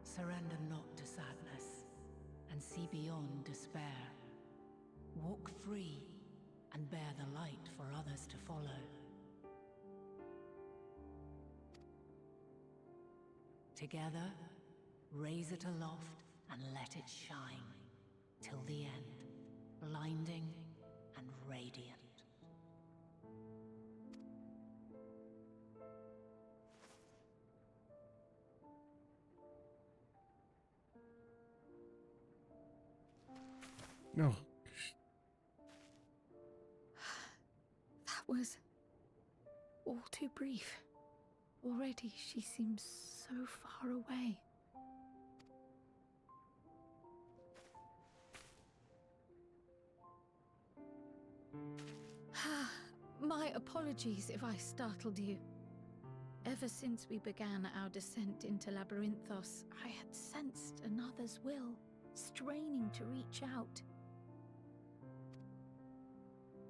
Surrender not to sadness, and see beyond despair. Walk free, and bear the light for others to follow. Together, raise it aloft and let it shine, till the end, blinding and radiant. no. That was all too brief. Already she seems so far away. My apologies if I startled you. Ever since we began our descent into Labyrinthos, I had sensed another's will, straining to reach out.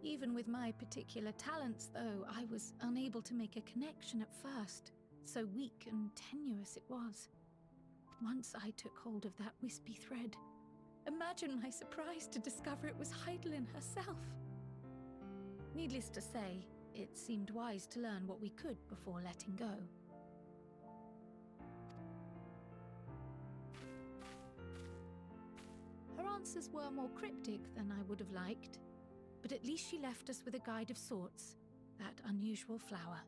Even with my particular talents, though, I was unable to make a connection at first, so weak and tenuous it was. Once I took hold of that wispy thread, imagine my surprise to discover it was Heidelin herself. Needless to say, it seemed wise to learn what we could before letting go. Her answers were more cryptic than I would have liked, but at least she left us with a guide of sorts, that unusual flower.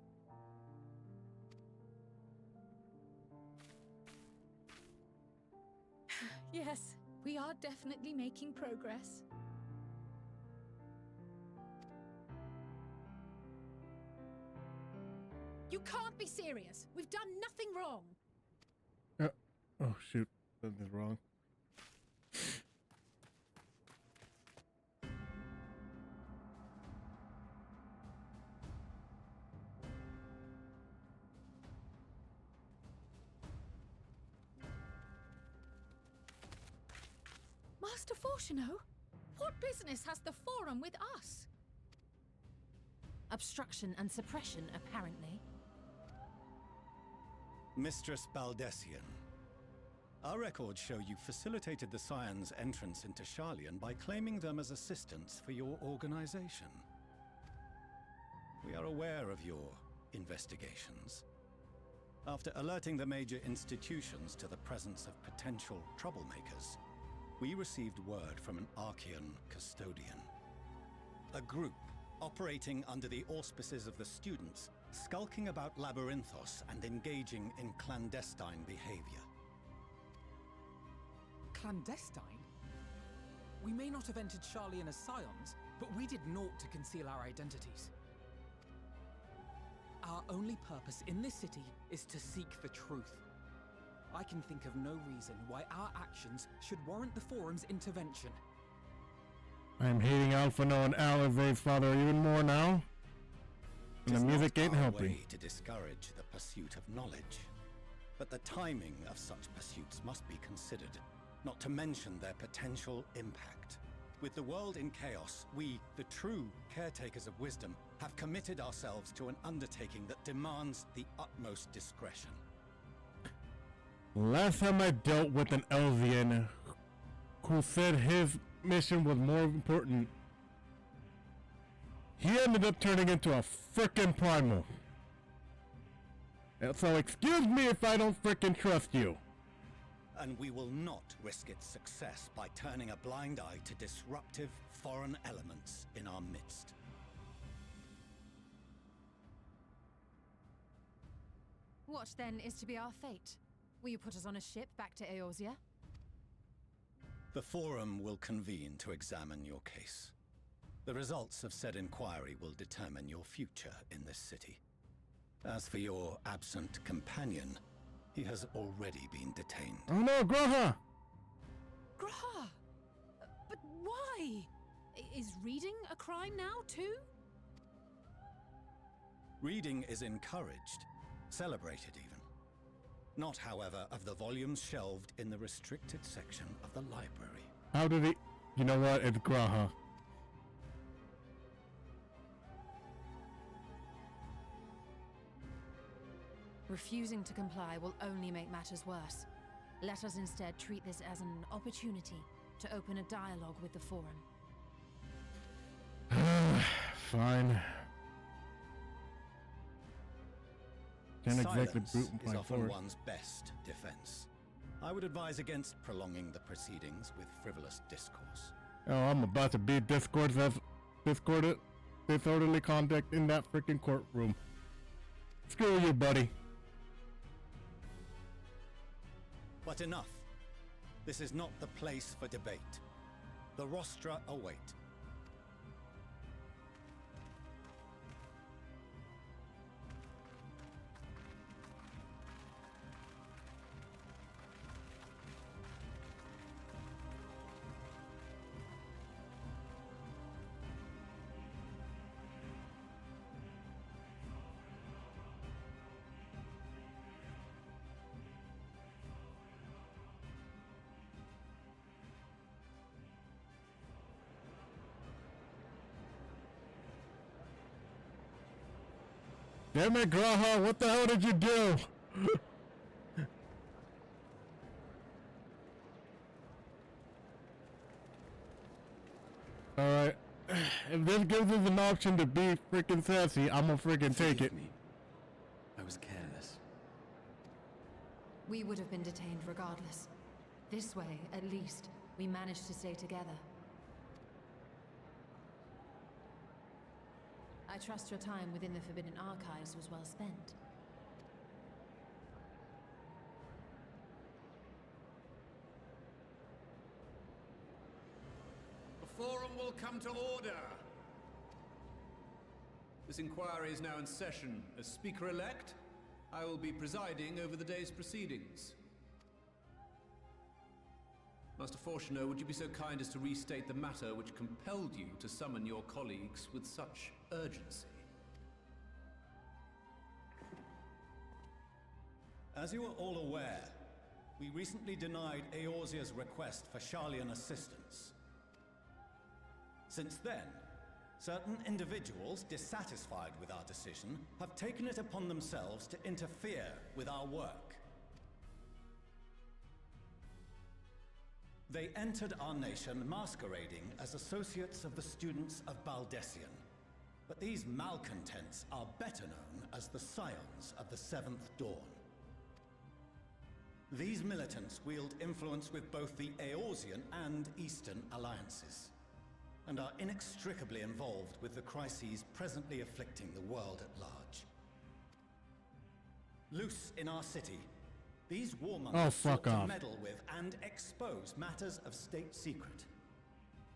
Yes, we are definitely making progress. You can't be serious! We've done nothing wrong! Oh, shoot. Something's wrong. Master Fortuno, what business has the Forum with us? Obstruction and suppression, apparently. Mistress Baldessian, our records show you facilitated the Scions' entrance into Sharlayan by claiming them as assistants for your organization. We are aware of your investigations. After alerting the major institutions to the presence of potential troublemakers, we received word from an Archean custodian. A group operating under the auspices of the students, skulking about Labyrinthos and engaging in clandestine behavior. Clandestine? We may not have entered Sharlayan as scions, but we did naught to conceal our identities. Our only purpose in this city is to seek the truth. I can think of no reason why our actions should warrant the Forum's intervention. I'm hating Alphino and Alive's father even more now. And the music ain't helping. Way to discourage the pursuit of knowledge. But the timing of such pursuits must be considered, not to mention their potential impact. With the world in chaos, we, the true caretakers of wisdom, have committed ourselves to an undertaking that demands the utmost discretion. Last time I dealt with an Elvian who said his mission was more important, he ended up turning into a frickin' primal. And so excuse me if I don't frickin' trust you. And we will not risk its success by turning a blind eye to disruptive foreign elements in our midst. What then is to be our fate? Will you put us on a ship back to Eorzea? The Forum will convene to examine your case. The results of said inquiry will determine your future in this city. As for your absent companion, he has already been detained. Oh no, Graha! Graha! But why? Is reading a crime now, too? Reading is encouraged, celebrated even. Not, however, of the volumes shelved in the restricted section of the library. How did he... You know what? It's Graha. Refusing to comply will only make matters worse. Let us instead treat this as an opportunity to open a dialogue with the Forum. Fine. Can't exactly Silence boot is my often forward. one's best defense. I would advise against prolonging the proceedings with frivolous discourse. Oh, I'm about to be disorderly conduct in that freaking courtroom. Screw you, buddy. But enough. This is not the place for debate. The rostra await. Damn it, Graha, what the hell did you do? Alright. If this gives us an option to be freaking sassy, I'm gonna freaking take it. Me. I was careless. We would have been detained regardless. This way, at least, we managed to stay together. I trust your time within the Forbidden Archives was well spent. The Forum will come to order. This inquiry is now in session. As Speaker-elect, I will be presiding over the day's proceedings. Master Fortuner, would you be so kind as to restate the matter which compelled you to summon your colleagues with such urgency? As you are all aware, we recently denied Eorzea's request for Sharlayan assistance. Since then, certain individuals dissatisfied with our decision have taken it upon themselves to interfere with our work. They entered our nation masquerading as associates of the students of Baldessian. But these malcontents are better known as the Scions of the Seventh Dawn. These militants wield influence with both the Eorzean and Eastern alliances. and are inextricably involved with the crises presently afflicting the world at large. Loose in our city, these warmongers sought to meddle with and expose matters of state secret.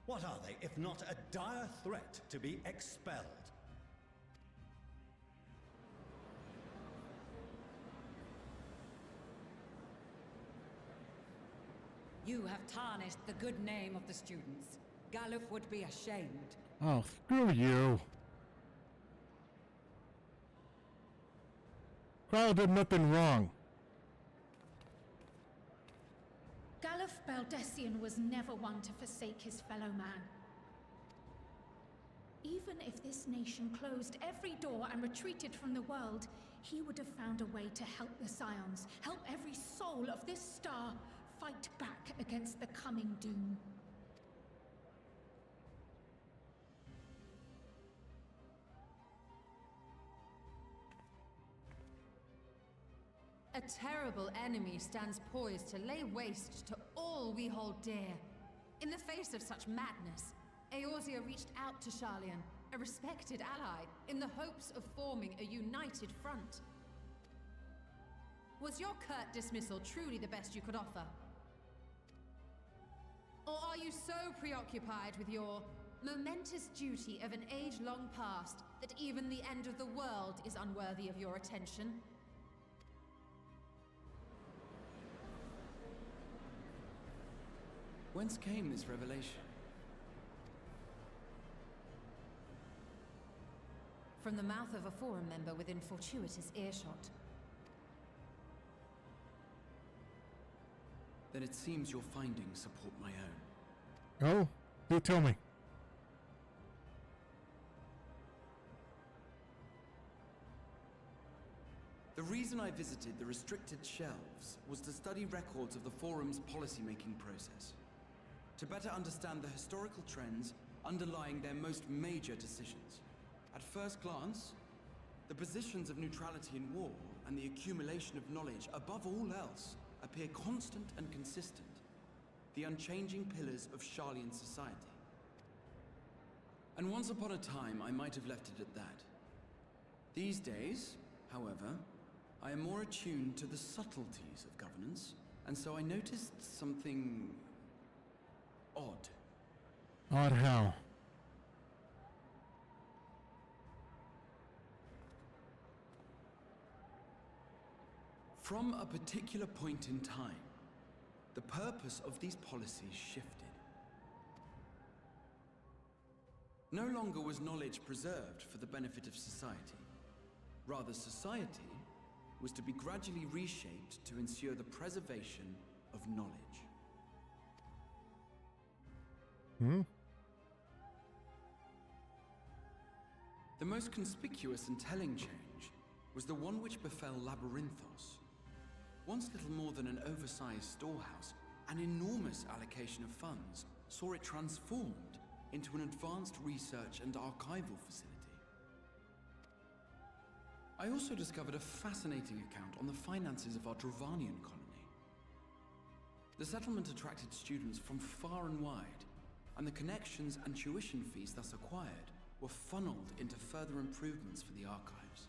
What are they, if not a dire threat to be expelled? You have tarnished the good name of the students. Galuf would be ashamed. Oh, screw you. Crowd did nothing wrong. Galuf Baldessian was never one to forsake his fellow man. Even if this nation closed every door and retreated from the world, he would have found a way to help the Scions, help every soul of this star fight back against the coming doom. A terrible enemy stands poised to lay waste to all we hold dear. In the face of such madness, Eorzea reached out to Sharlayan, a respected ally, in the hopes of forming a united front. Was your curt dismissal truly the best you could offer? Or are you so preoccupied with your momentous duty of an age long past that even the end of the world is unworthy of your attention? Whence came this revelation? From the mouth of a forum member within fortuitous earshot. Then it seems your findings support my own. Oh, do tell me. The reason I visited the restricted shelves was to study records of the Forum's policy-making process, to better understand the historical trends underlying their most major decisions. At first glance, the positions of neutrality in war and the accumulation of knowledge above all else appear constant and consistent, the unchanging pillars of Sharlayan society. And once upon a time, I might have left it at that. These days, however, I am more attuned to the subtleties of governance, and so I noticed something odd. Odd how? From a particular point in time, the purpose of these policies shifted. No longer was knowledge preserved for the benefit of society. Rather, society was to be gradually reshaped to ensure the preservation of knowledge. The most conspicuous and telling change was the one which befell Labyrinthos. Once little more than an oversized storehouse, an enormous allocation of funds saw it transformed into an advanced research and archival facility. I also discovered a fascinating account on the finances of our Dravanian colony. The settlement attracted students from far and wide, and the connections and tuition fees thus acquired were funneled into further improvements for the archives.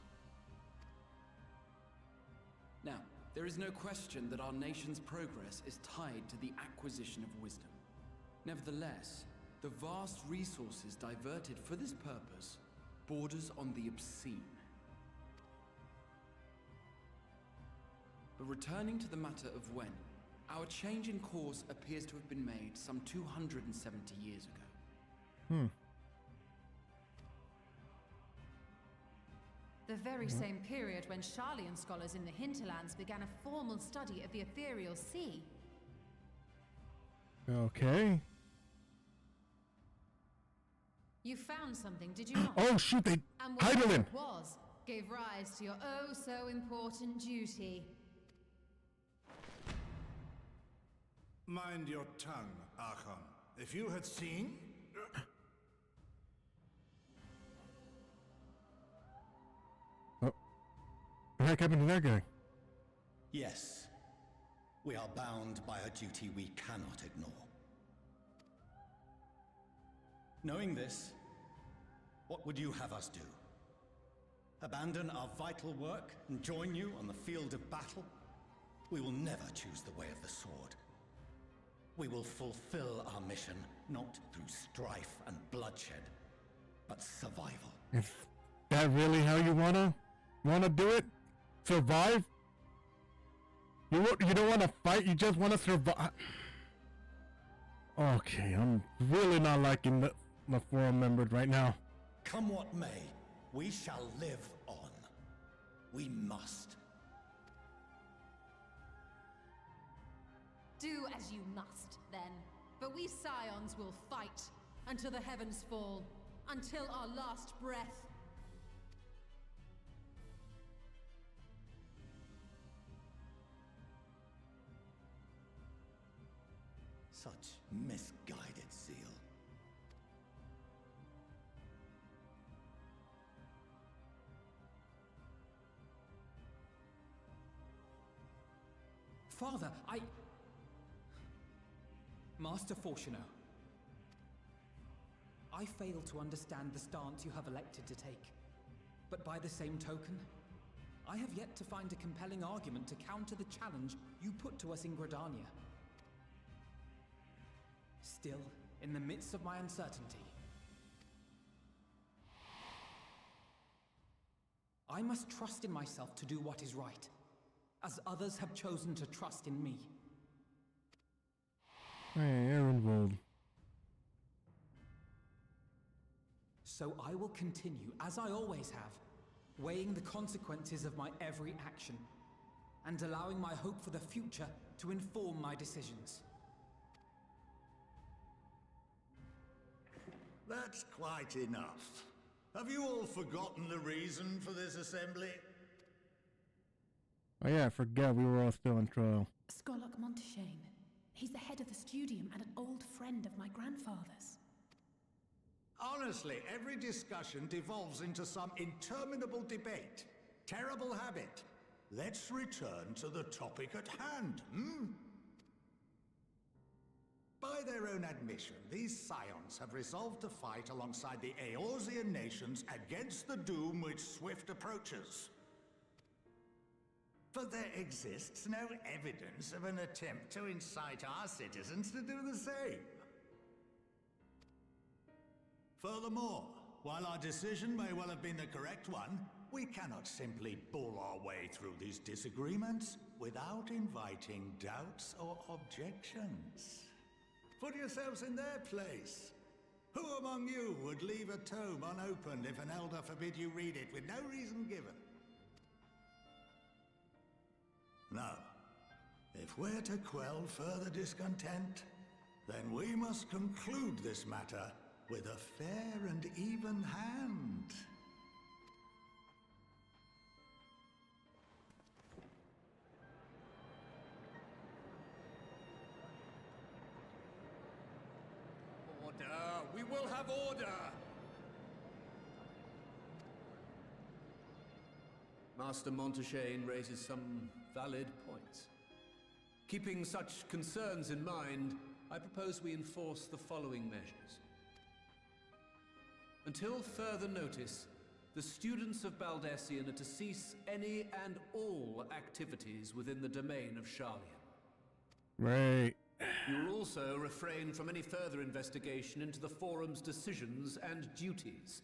Now, there is no question that our nation's progress is tied to the acquisition of wisdom. Nevertheless, the vast resources diverted for this purpose borders on the obscene. But returning to the matter of when, our change in course appears to have been made some 270 years ago. The very same period when Sharlayan scholars in the hinterlands began a formal study of the ethereal sea. Okay. You found something, did you not? Oh shoot, they and Heidelin! whatever it was gave rise to your oh so important duty. Mind your tongue, Archon. If you had seen... Oh. What the heck happened to that guy? Yes. We are bound by a duty we cannot ignore. Knowing this, what would you have us do? Abandon our vital work and join you on the field of battle? We will never choose the way of the sword. We will fulfill our mission, not through strife and bloodshed, but survival. Is that really how you wanna do it? Survive? You don't wanna fight, you just wanna survive. Okay, I'm really not liking the forum members right now. Come what may, we shall live on. We must. Do as you must, then. But we Scions will fight until the heavens fall, until our last breath. Such misguided zeal. Father, Master Fortuno, I fail to understand the stance you have elected to take. But by the same token, I have yet to find a compelling argument to counter the challenge you put to us in Gridania. Still, in the midst of my uncertainty, I must trust in myself to do what is right, as others have chosen to trust in me. Hey, Aaronwold. So I will continue, as I always have, weighing the consequences of my every action, and allowing my hope for the future to inform my decisions. That's quite enough. Have you all forgotten the reason for this assembly? Oh yeah, I forgot we were all still on trial. Skolok Monteshane. He's the head of the studium and an old friend of my grandfather's. Honestly, every discussion devolves into some interminable debate. Terrible habit. Let's return to the topic at hand, By their own admission, these Scions have resolved to fight alongside the Eorzean nations against the doom which swift approaches. But there exists no evidence of an attempt to incite our citizens to do the same. Furthermore, while our decision may well have been the correct one, we cannot simply bull our way through these disagreements without inviting doubts or objections. Put yourselves in their place. Who among you would leave a tome unopened if an elder forbid you read it with no reason given? Now, if we're to quell further discontent, then we must conclude this matter with a fair and even hand. Order! We will have order! Master Monteshane raises some valid points. Keeping such concerns in mind, I propose we enforce the following measures. Until further notice, the students of Baldessian are to cease any and all activities within the domain of Sharlayan. Right. You will also refrain from any further investigation into the Forum's decisions and duties.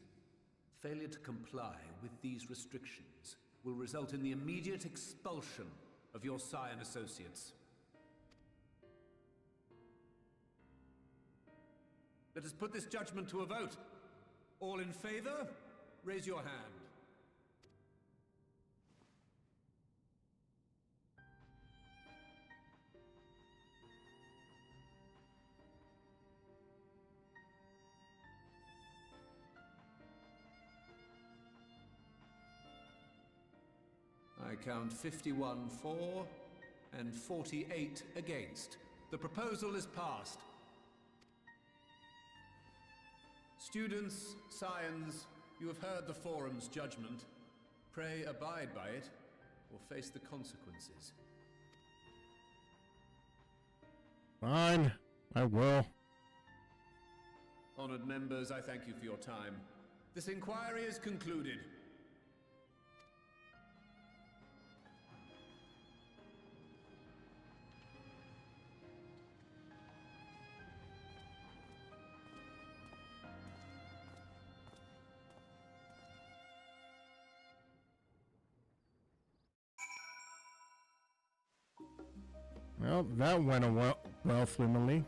Failure to comply with these restrictions will result in the immediate expulsion of your Scion associates. Let us put this judgment to a vote. All in favor, raise your hand. I count 51 for and 48 against. The proposal is passed. Students, Scions, you have heard the Forum's judgment. Pray abide by it, or face the consequences. Fine, I will. Honored members, I thank you for your time. This inquiry is concluded. Well, that went well swimmingly.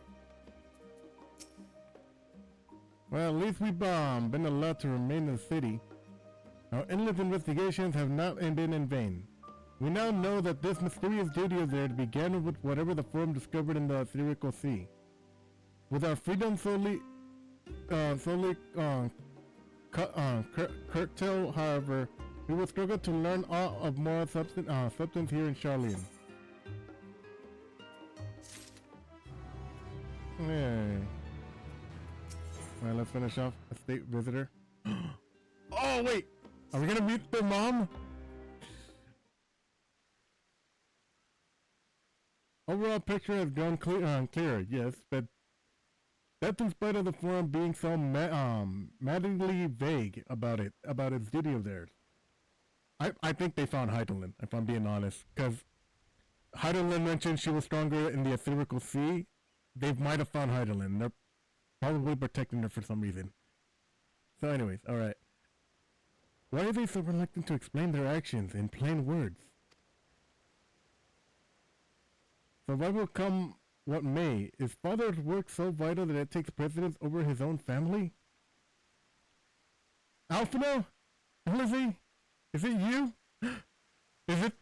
Well, at least we've been allowed to remain in the city. Our endless investigations have not been in vain. We now know that this mysterious duty of theirs began with whatever the Forum discovered in the Ethereal Sea. With our freedom curtailed, however, we will struggle to learn all of more substance here in Charlene. Yay. Alright, let's finish off a state visitor. Oh wait! Are we gonna meet their mom? Overall picture has grown clearer, yes, but that's in spite of the Forum being so maddeningly vague about its duty of theirs. I think they found Heidelin, if I'm being honest, because Heidelin mentioned she was stronger in the Ethereal Sea. They might have found Heidelin. They're probably protecting her for some reason. So anyways, alright. Why are they so reluctant to explain their actions in plain words? So what will come what may, is Father's work so vital that it takes precedence over his own family? Alphino? Lizzie? Is it you? Is it?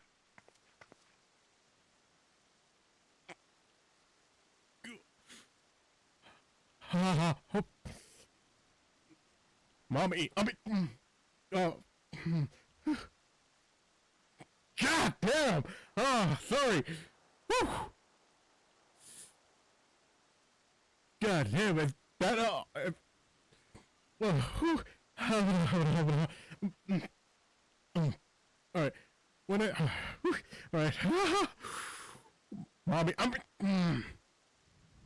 Mommy, God damn! Oh, sorry. Whew. God damn it! That all right. When I all right, Mommy,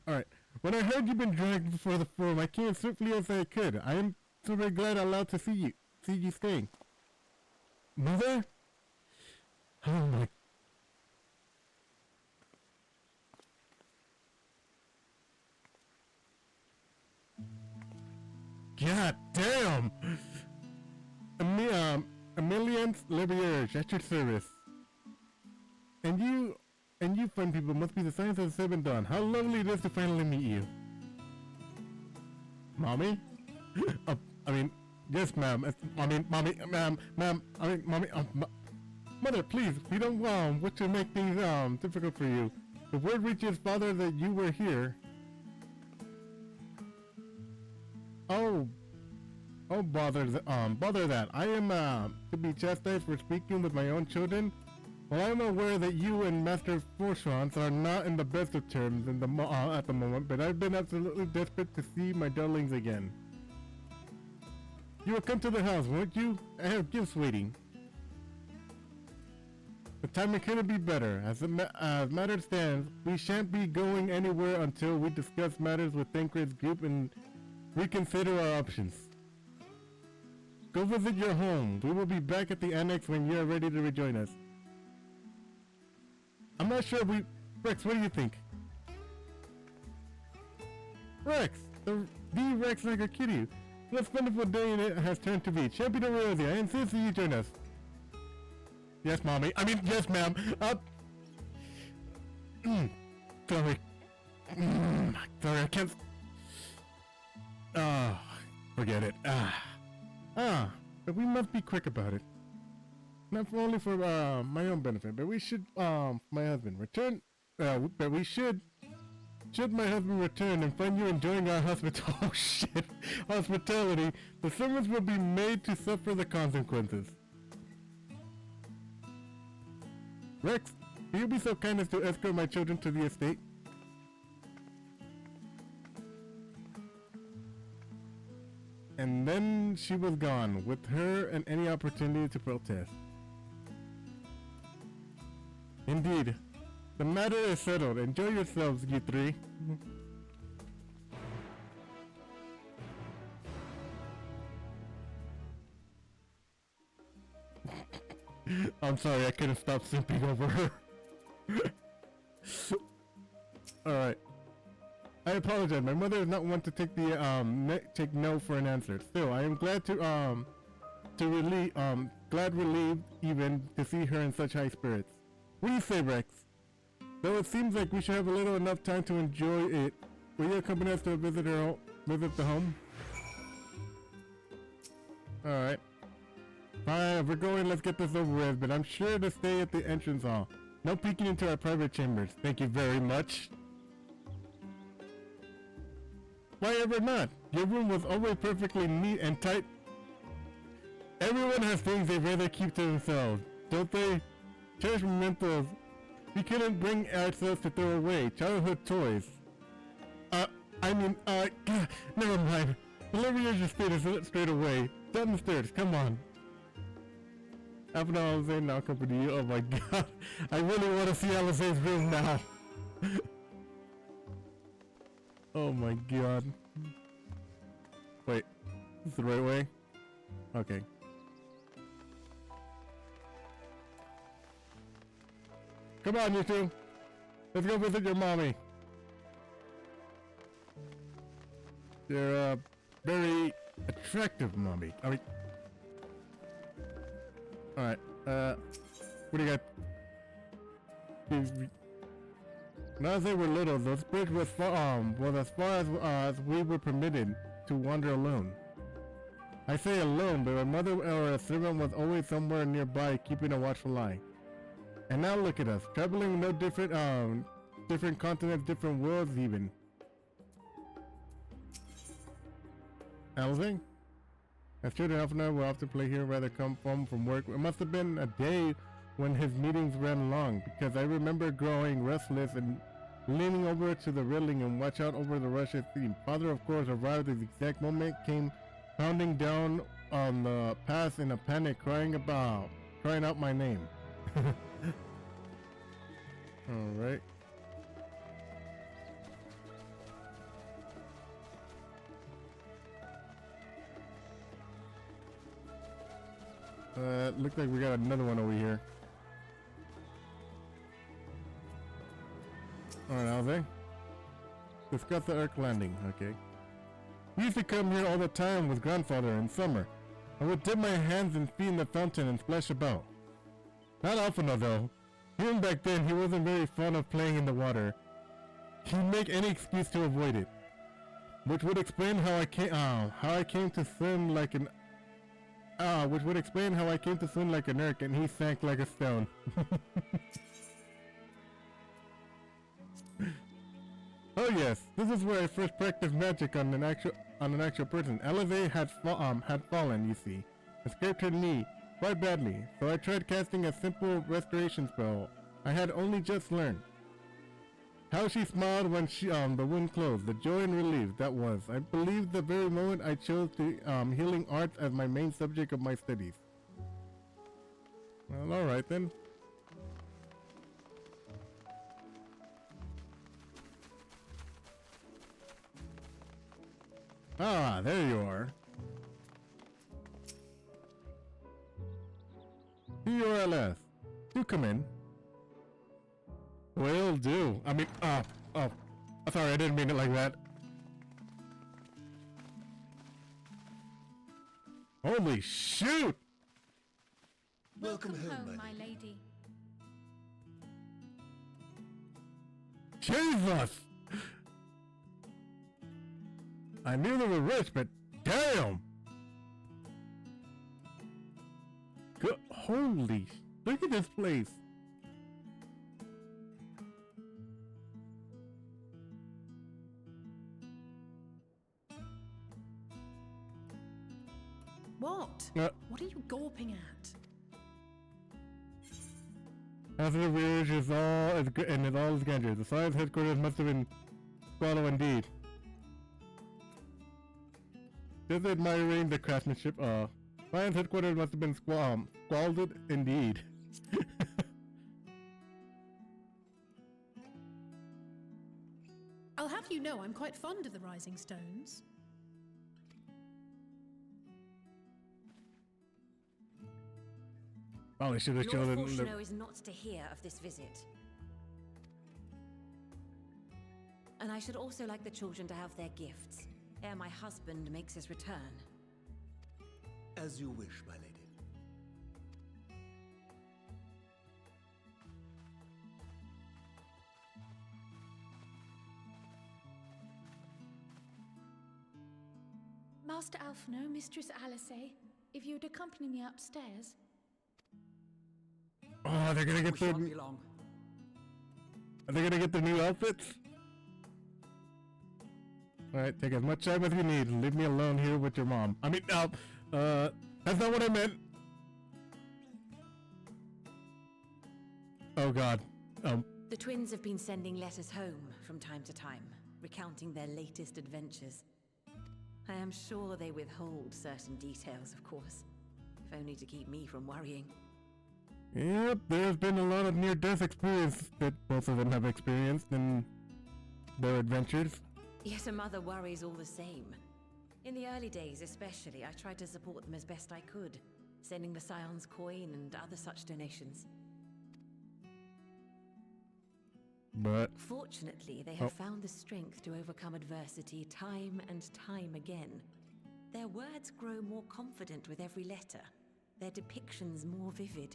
all right. When I heard you've been dragged before the Forum, I came as swiftly as I could. I am so very glad I'm allowed to see you staying. Mother? Oh my. God damn! Emilience Liberierge, at your service. And you fine people must be the science of the Seven Dawn. How lovely it is to finally meet you. Mommy? I mean, yes ma'am. Mommy, ma'am, mommy, Mother, please, we don't want to make things difficult for you. The word reaches Father that you were here. Oh, bother that. I am, to be chastised for speaking with my own children? Well, I am aware that you and Master Forschwantz are not in the best of terms at the moment, but I've been absolutely desperate to see my darlings again. You will come to the house, won't you? I have gifts waiting. The timing couldn't be better. As matters stands, we shan't be going anywhere until we discuss matters with Thancred's group and reconsider our options. Go visit your home. We will be back at the annex when you are ready to rejoin us. I'm not sure Rex, what do you think? Rex! The Rex Liger Kitty. What a wonderful day it has turned to be. Champion of Rosie, I insist that you join us. Yes, Mommy. Yes, ma'am. Sorry. Sorry, I can't... forget it. But we must be quick about it. Not only for my own benefit, but we should, my husband return, but we should my husband return and find you enjoying our hospitality, the servants will be made to suffer the consequences. Rex, will you be so kind as to escort my children to the estate? And then she was gone, with her and any opportunity to protest. Indeed. The matter is settled. Enjoy yourselves, you three. I'm sorry, I couldn't stop simping over her. Alright. I apologize. My mother is not one to take the take no for an answer. Still, I am glad relieved even to see her in such high spirits. What do you say, Rex? Though it seems like we should have a little enough time to enjoy it, will you accompany us to visit the home? Alright. Fine, if we're going, let's get this over with, but I'm sure to stay at the entrance hall. No peeking into our private chambers. Thank you very much. Why ever not? Your room was always perfectly neat and tight. Everyone has things they'd rather keep to themselves, don't they? Cherished mementos. We couldn't bring ourselves to throw away. Childhood toys. Never mind. Deliver your status straight away. Downstairs, come on. After Alize now accompany you. Oh my god. I really want to see Alize's room now. Oh my god. Wait. Is this the right way? Okay. Come on, you two. Let's go visit your mommy. You're a very attractive mommy. I mean... Alright, what do you got? When as they were little, the bridge was as far as we were permitted to wander alone. I say alone, but my mother or a servant was always somewhere nearby keeping a watchful eye. And now look at us, traveling no different continents, different worlds even. Alize? As children often would often play here rather come home from work. It must have been a day when his meetings ran long, because I remember growing restless and leaning over to the railing and watch out over the Russian scene. Father, of course, arrived at the exact moment, came pounding down on the path in a panic, crying out my name. Alright. Looks like we got another one over here. Alright, Alize. Discuss the Ark landing, okay. We used to come here all the time with grandfather in summer. I would dip my hands and feet in the fountain and splash about. Not often though. Even back then, he wasn't very fond of playing in the water. He'd make any excuse to avoid it. Which would explain how I came to swim like an Urk and he sank like a stone. Oh yes, this is where I first practiced magic on an actual person. Alize had fallen, you see, and scraped her knee quite badly, so I tried casting a simple restoration spell I had only just learned. How she smiled when the wound closed, the joy and relief that was. I believe the very moment I chose the healing arts as my main subject of my studies. Well, alright then. Ah, there you are. URLS. Do come in. Will do. I mean, sorry, I didn't mean it like that. Holy shoot! Welcome home, my lady. Jesus! I knew they were rich, but damn! Good, holy, look at this place. What? What are you gawping at? After the village is all is grandeur. The science headquarters must have been squallow indeed. Just admiring the craftsmanship. Science headquarters must have been squalid indeed. I'll have you know I'm quite fond of the Rising Stones. Probably should have Lord shown it. Fortuno is not to hear of this visit. And I should also like the children to have their gifts, ere my husband makes his return. As you wish, my lady. Master Alphino, Mistress Alice, if you'd accompany me upstairs. Oh, they're gonna get the. Are they gonna get the new outfits? All right, take as much time as you need. Leave me alone here with your mom. I mean, no, that's not what I meant. Oh God. The twins have been sending letters home from time to time, recounting their latest adventures. I am sure they withhold certain details, of course, if only to keep me from worrying. Yep, there's been a lot of near-death experience that both of them have experienced in their adventures. Yet a mother worries all the same. In the early days especially, I tried to support them as best I could, sending the Scion's coin and other such donations. But fortunately, they have found the strength to overcome adversity time and time again. Their words grow more confident with every letter, their depictions more vivid.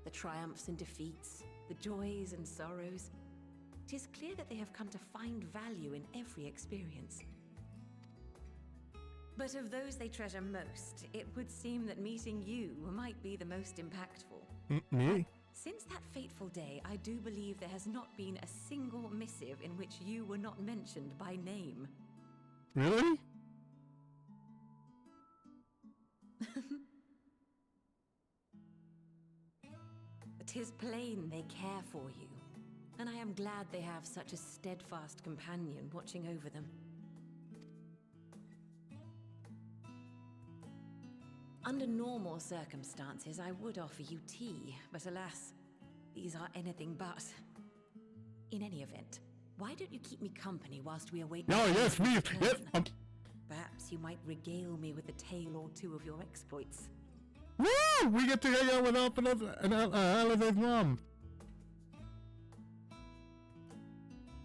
The triumphs and defeats, the joys and sorrows. It is clear that they have come to find value in every experience. But of those they treasure most, it would seem that meeting you might be the most impactful. Me? Since that fateful day, I do believe there has not been a single missive in which you were not mentioned by name. Really? It is plain they care for you, and I am glad they have such a steadfast companion watching over them. Under normal circumstances, I would offer you tea, but alas, these are anything but. In any event, why don't you keep me company whilst we await... Oh, yes, please, yes. Perhaps you might regale me with a tale or two of your exploits. Woo! We get to hang out with Alice's mom.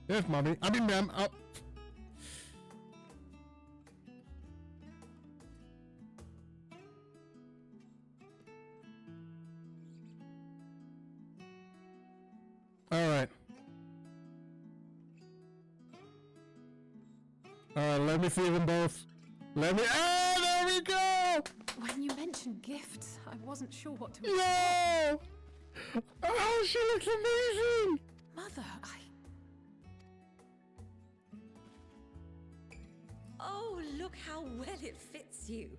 Yes, mommy. I mean, ma'am. Alright. Alright, let me see them both. Let me. Ah, there we go! When you mentioned gifts, I wasn't sure what to expect. No! Oh, she looks amazing! Mother, Oh, look how well it fits you.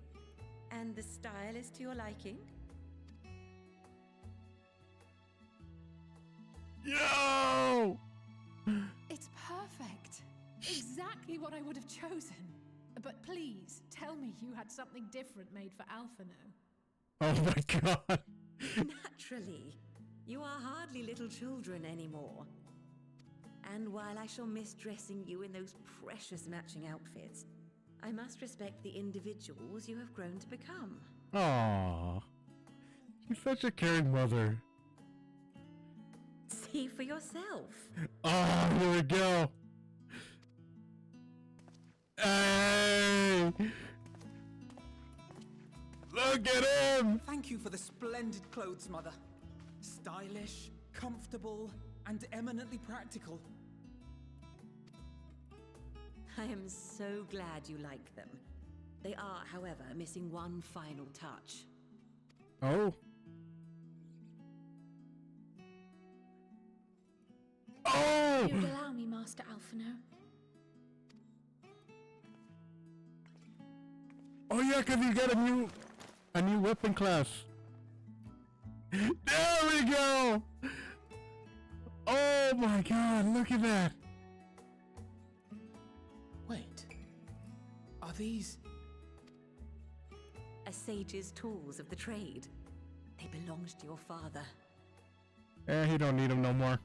And the style is to your liking? Yo! It's perfect. Exactly what I would have chosen. But please, tell me you had something different made for Alphino. Oh my God. Naturally. You are hardly little children anymore. And while I shall miss dressing you in those precious matching outfits, I must respect the individuals you have grown to become. Aww. She's such a caring mother. See for yourself. Oh, here we go. Hey! Look at him! Thank you for the splendid clothes, Mother. Stylish, comfortable, and eminently practical. I am so glad you like them. They are, however, missing one final touch. Oh? Oh! You'd allow me, Master Alphino. Oh yeah, cause you got a new weapon class. There we go! Oh my God, look at that! Wait. Are these... A sage's tools of the trade. They belonged to your father. He don't need them no more.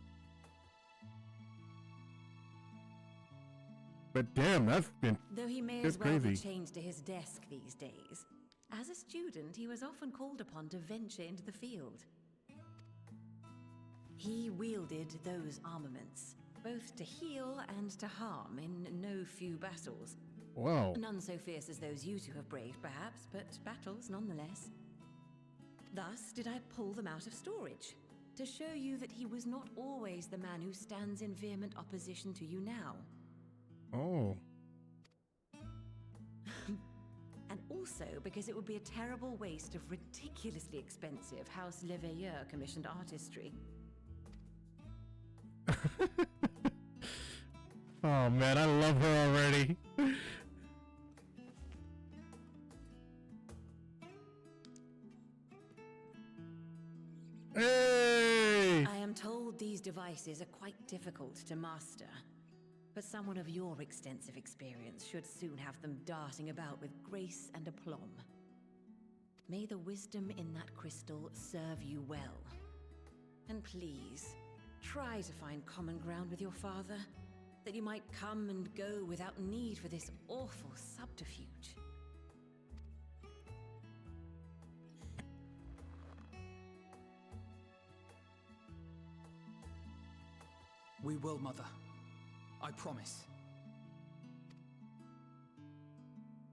But damn, that's been Though he may that's as well crazy. be chained to his desk these days, As a student, he was often called upon to venture into the field. He wielded those armaments, both to heal and to harm in no few battles. Wow. None so fierce as those you two have braved, perhaps, but battles nonetheless. Thus did I pull them out of storage, to show you that he was not always the man who stands in vehement opposition to you now. Oh. And also because it would be a terrible waste of ridiculously expensive House Leveilleur commissioned artistry. Oh man, I love her already. Hey! I am told these devices are quite difficult to master, but someone of your extensive experience should soon have them darting about with grace and aplomb. May the wisdom in that crystal serve you well. And please, try to find common ground with your father, that you might come and go without need for this awful subterfuge. We will, Mother. I promise.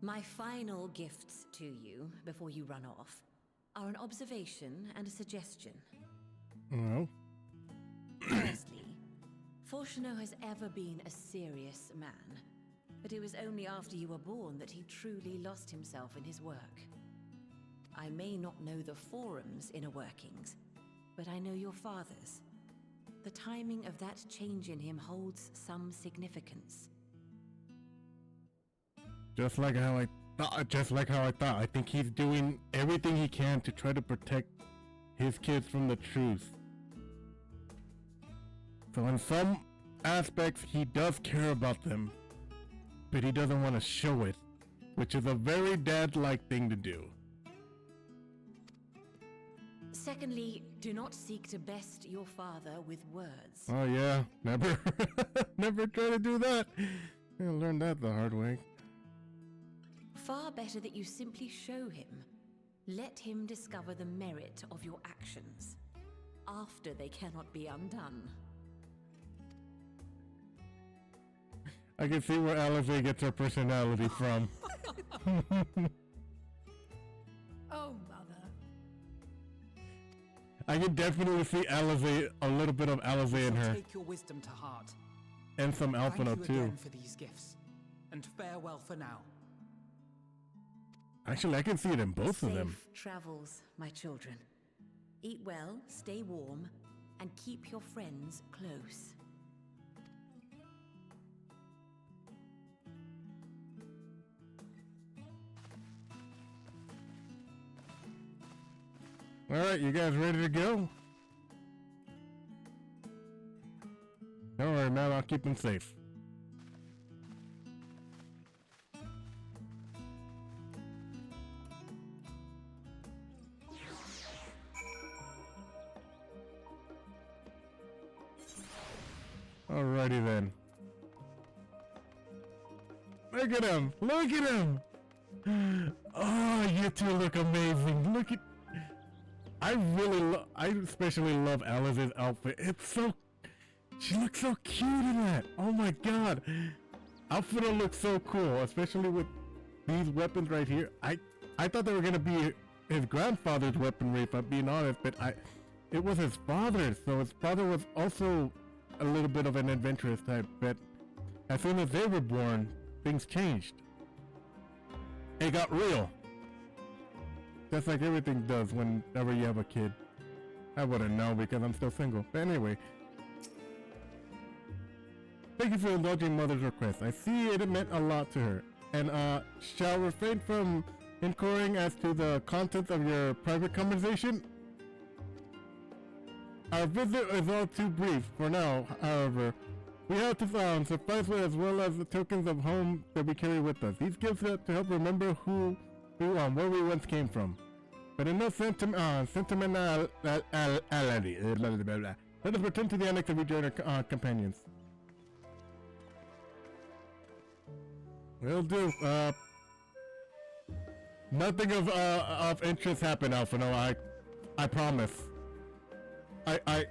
My final gifts to you, before you run off, are an observation and a suggestion. Well. Firstly, Fortuno has ever been a serious man, but it was only after you were born that he truly lost himself in his work. I may not know the Forum's inner workings, but I know your father's. The timing of that change in him holds some significance. Just like how I thought. I think he's doing everything he can to try to protect his kids from the truth. So in some aspects, he does care about them, but he doesn't want to show it, which is a very dad-like thing to do. Secondly, do not seek to best your father with words. Oh yeah, never, never try to do that. I learned that the hard way. Far better that you simply show him. Let him discover the merit of your actions, after they cannot be undone. I can see where Alize gets her personality from. Oh, Mother. I can definitely see Alize, a little bit of Alize in her. Take your wisdom to heart. And some Alphina Thank you too. again for these gifts, and farewell for now. Actually, I can see it in both of them. Safe travels, my children. Eat well, stay warm, and keep your friends close. Alright, you guys ready to go? Don't worry, man, I'll keep them safe. Alrighty then. Look at him! Look at him! Oh, you two look amazing. Look at... I especially love Alice's outfit. It's so... She looks so cute in that. Oh my god. Alphina looks so cool, especially with these weapons right here. I thought they were gonna be his grandfather's weaponry, if I'm being honest, but it was his father's, so his father was also a little bit of an adventurous type, but as soon as they were born, things changed. It got real. Just like everything does whenever you have a kid. I wouldn't know because I'm still single. But anyway. Thank you for indulging Mother's request. I see it meant a lot to her. And shall refrain from inquiring as to the contents of your private conversation. Our visit is all too brief for now, however. We have to suffice with as well as the tokens of home that we carry with us. These gifts are to help remember where we once came from. But in no sentimentality. Let us return to the annex and rejoin our companions. Will do. Nothing of interest happened, Alpha. No, I promise. I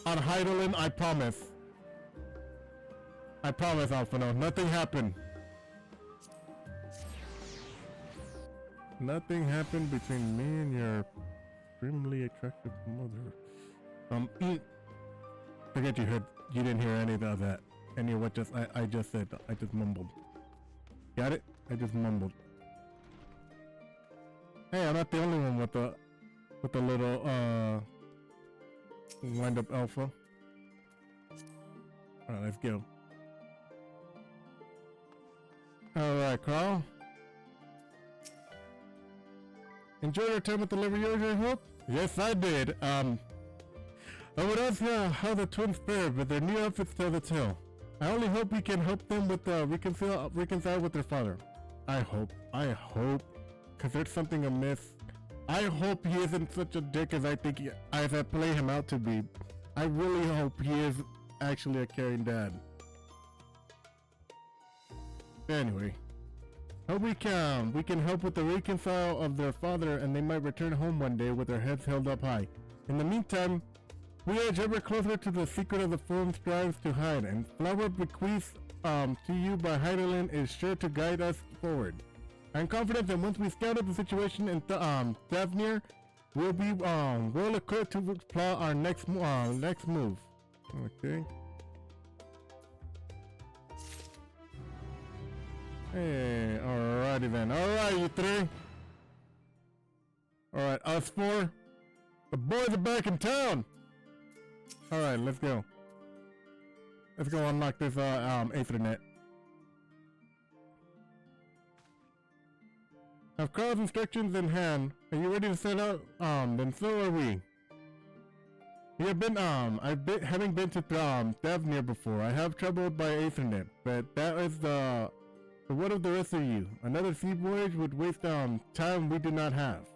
on Heidelin, I promise. I promise, Alpha. No, nothing happened. Nothing happened between me and your extremely attractive mother. Forget you heard. You didn't hear any of that. Any of what I just said. I just mumbled. Got it? I just mumbled. Hey, I'm not the only one with the little wind up Alpha. Alright, let's go. Alright, Carl. Enjoy your time with the Liger, I hope? Yes, I did. I would ask how the twins fared, but their new outfits tell the tale. I only hope we can help them with reconcile with their father. I hope, cause there's something amiss. I hope he isn't such a dick as I play him out to be. I really hope he is actually a caring dad. Anyway, hope we can help with the reconcile of their father, and they might return home one day with their heads held up high. In the meantime, we edge ever closer to the secret of the forum strives to hide, and flower bequeathed to you by Heidelin is sure to guide us forward. I am confident that once we scout out the situation in Thavnir, we'll be well equipped to plot our next move. Okay. Hey, alrighty then. Alright, you three. Alright, us four. The boys are back in town. Alright, let's go. Let's go unlock this Ethernet. Have Carl's instructions in hand. Are you ready to set out? Then so are we. We have been having been to Thavnir before. I have troubled by Ethernet, but that is the what of the rest of you? Another sea voyage would waste time we do not have.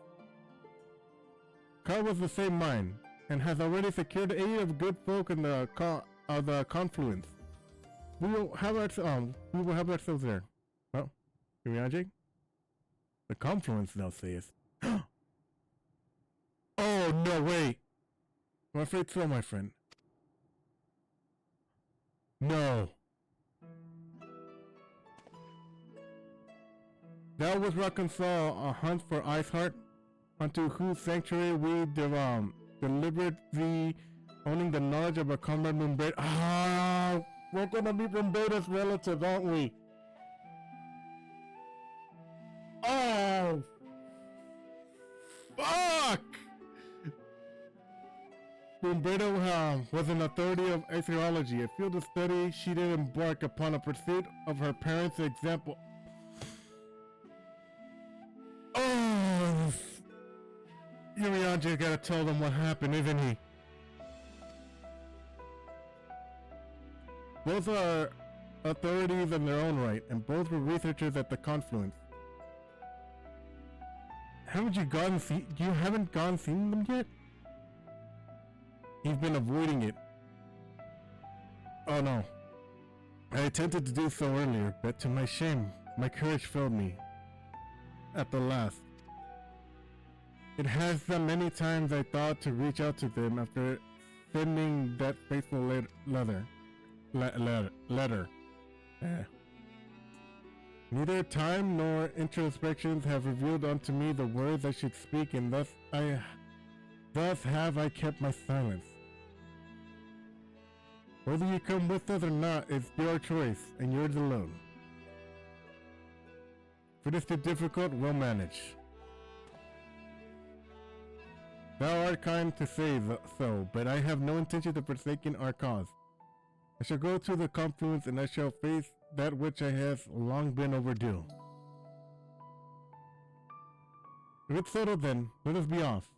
Carl was the same mind, and has already secured the aid of good folk in the confluence. We will have ourselves there. Oh, Iriage? The confluence, thou sayest. Oh no, wait. I'm afraid so, my friend. No. Thou wouldst reconcile a hunt for Iceheart, unto whose sanctuary we delivered thee, owning the knowledge of a comrade Moonbraid. Ah, we're gonna be Moonbraid's relatives, aren't we? Oh! Fuck! Moonbraid was an authority of astrology, a field of study she did embark upon a pursuit of her parents' example. Oh! Iriage gotta tell them what happened, isn't he? Both are authorities in their own right, and both were researchers at the confluence. You haven't gone seen them yet? You've been avoiding it. Oh no. I attempted to do so earlier, but to my shame, my courage failed me. At the last. It has been many times I thought to reach out to them after sending that faithful letter. Neither time nor introspections have revealed unto me the words I should speak, and thus have I kept my silence. Whether you come with us or not is your choice, and yours alone. If it is too difficult, we'll manage. Thou art kind to say so, but I have no intention of forsaking our cause. I shall go to the confluence, and I shall face that which I have long been overdue. If it's settled, then let us be off.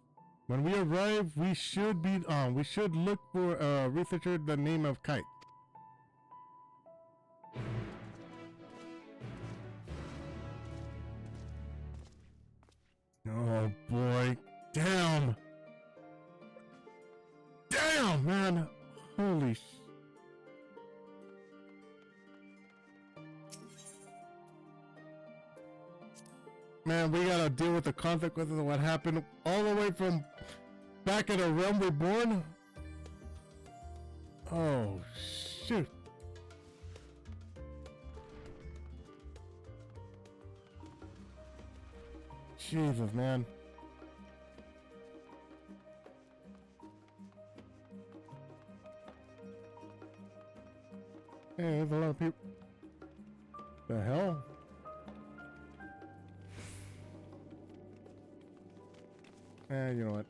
When we arrive, we should look for a researcher the name of Kite. Oh boy, damn! Damn, man! Holy sh... Man, we gotta deal with the consequences of what happened all the way from back in the realm reborn. Oh, shoot. Jesus, man. Hey, there's a lot of people. The hell? You know what?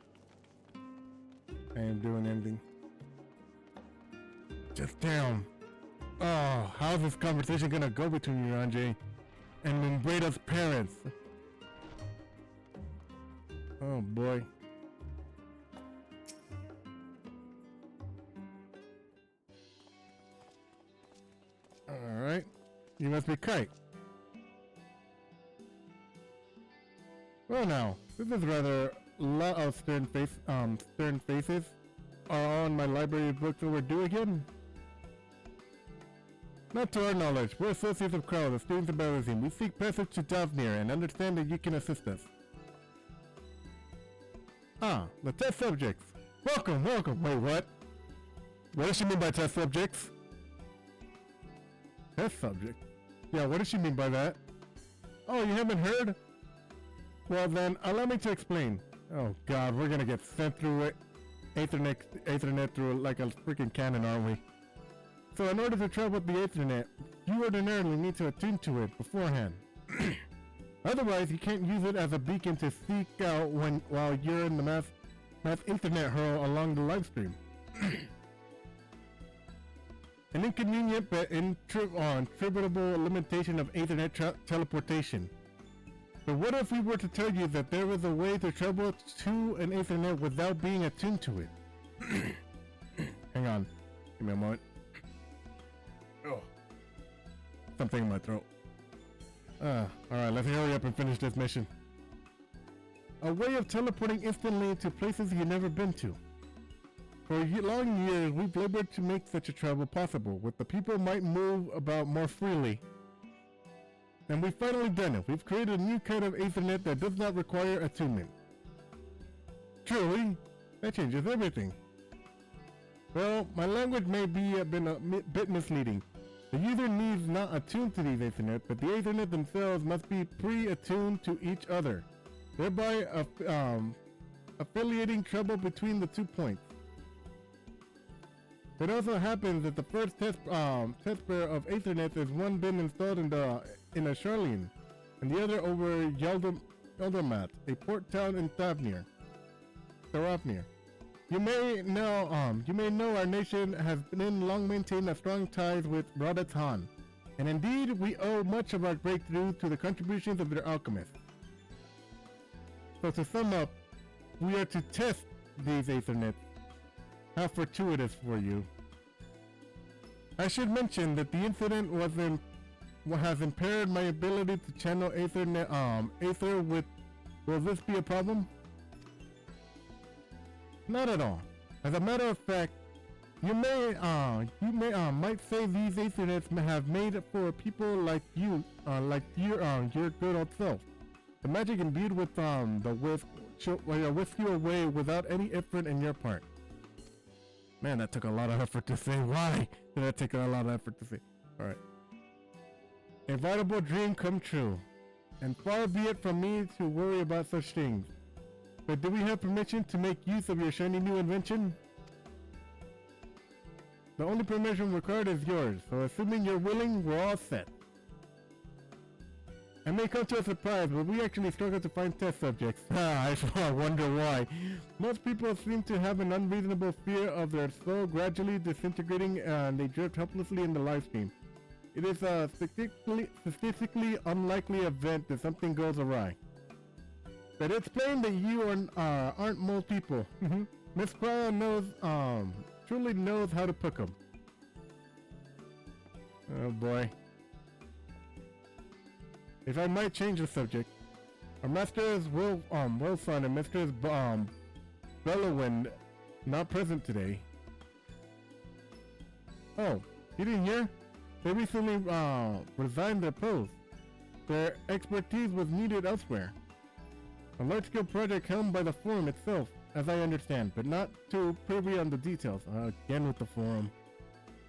I ain't doing anything. Just damn. Oh, how's this conversation gonna go between you, Anjay, and Umbrado's parents? Oh boy. Alright. You must be Kite. Well now, this is rather a lot of stern faces. Are all in my library of books overdue again? Not to our knowledge. We're associates of Crow, the students of Berlizine. We seek passage to Davnir and understand that you can assist us. Ah, the test subjects. Welcome, welcome. Wait, what? What does she mean by test subjects? Test subject? Yeah, what does she mean by that? Oh, you haven't heard? Well then, allow me to explain. Oh god, we're gonna get sent through it. Ethernet through like a freaking cannon, aren't we? So in order to travel with the Ethernet, you ordinarily need to attune to it beforehand. Otherwise, you can't use it as a beacon to seek out while you're in the mass internet hurl along the live stream. An inconvenient but intributable limitation of Ethernet teleportation. But what if we were to tell you that there was a way to travel to an Ethernet without being attuned to it? Hang on. Give me a moment. Oh. Something in my throat. Alright, let's hurry up and finish this mission. A way of teleporting instantly to places you've never been to. For long years, we've labored to make such a travel possible, with the people might move about more freely. And we've finally done it. We've created a new kind of Ethernet that does not require attunement. Truly, that changes everything. Well, my language may be been a bit misleading. The user needs not attune to these Ethernet, but the Ethernet themselves must be pre-attuned to each other, thereby affiliating trouble between the 2 points. It also happens that the first test pair of Ethernet is one been installed in a Charlene, and the other over Yeldermat, a port town in Thavnir. You may know our nation has been long maintained a strong ties with Radatan, and indeed we owe much of our breakthrough to the contributions of their alchemists. So to sum up, we are to test these Ethernets. How fortuitous for you. I should mention that the incident has impaired my ability to channel Aether with... Will this be a problem? Not at all. As a matter of fact, you might say these Aethernets have made for people like you, your good old self. The magic imbued with whisk you away without any effort in your part. Man, that took a lot of effort to say. Why did that take a lot of effort to say? Alright. A viable dream come true. And far be it from me to worry about such things. But do we have permission to make use of your shiny new invention? The only permission required is yours, so assuming you're willing, we're all set. I may come to a surprise, but we actually struggle to find test subjects. I wonder why. Most people seem to have an unreasonable fear of their soul gradually disintegrating and they drift helplessly in the live stream. It is a statistically unlikely event that something goes awry. But it's plain that you aren't most people. Miss Cryo truly knows how to pick them. Oh boy. If I might change the subject, our master is Wilson and Mistress Bellowin not present today. Oh, you didn't hear? They recently resigned their post. Their expertise was needed elsewhere. A large-scale project helmed by the Forum itself, as I understand, but not too privy on the details. Again with the Forum.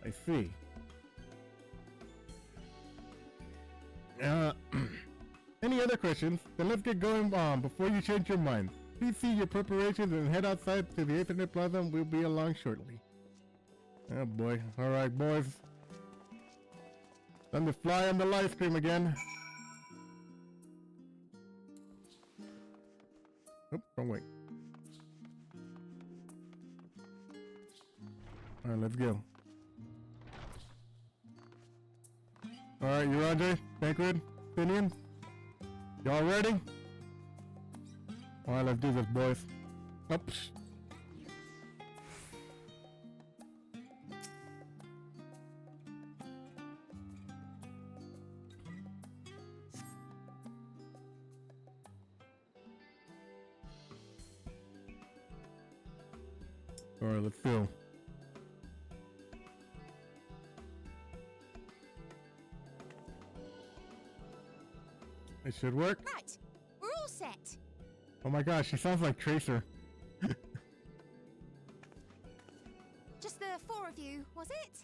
I see. Any other questions? Then let's get going before you change your mind. Please see your preparations and head outside to the Ethernet Plaza and we'll be along shortly. Oh boy. Alright boys. Time to fly on the live stream again. Oop, wrong way. Alright, let's go. Alright, Uranje, Tancred, Finian. Y'all ready? Alright, let's do this, boys. Oops. Alright, let's go. It should work. Right, we're all set. Oh my gosh, she sounds like Tracer. Just the four of you, was it?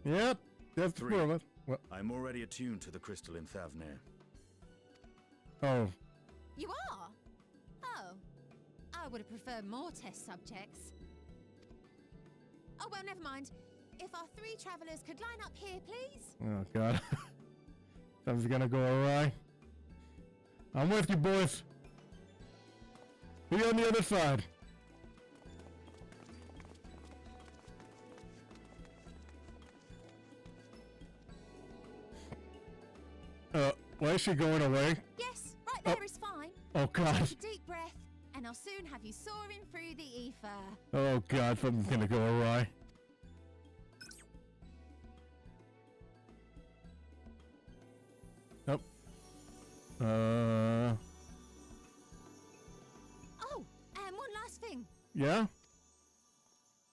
Yep, that's the four of us. Well, I'm already attuned to the crystal in Thavnir. Oh. You are? Oh. I would have preferred more test subjects. Oh, well, never mind. If our three travelers could line up here, please. Oh god. Something's gonna go awry. I'm with you, boys. Be on the other side. Why is she going away? Yes, right there is fine. Oh god. Take a deep breath, and I'll soon have you soaring through the ether. Oh god, something's gonna go awry. Nope. Oh, and one last thing. Yeah?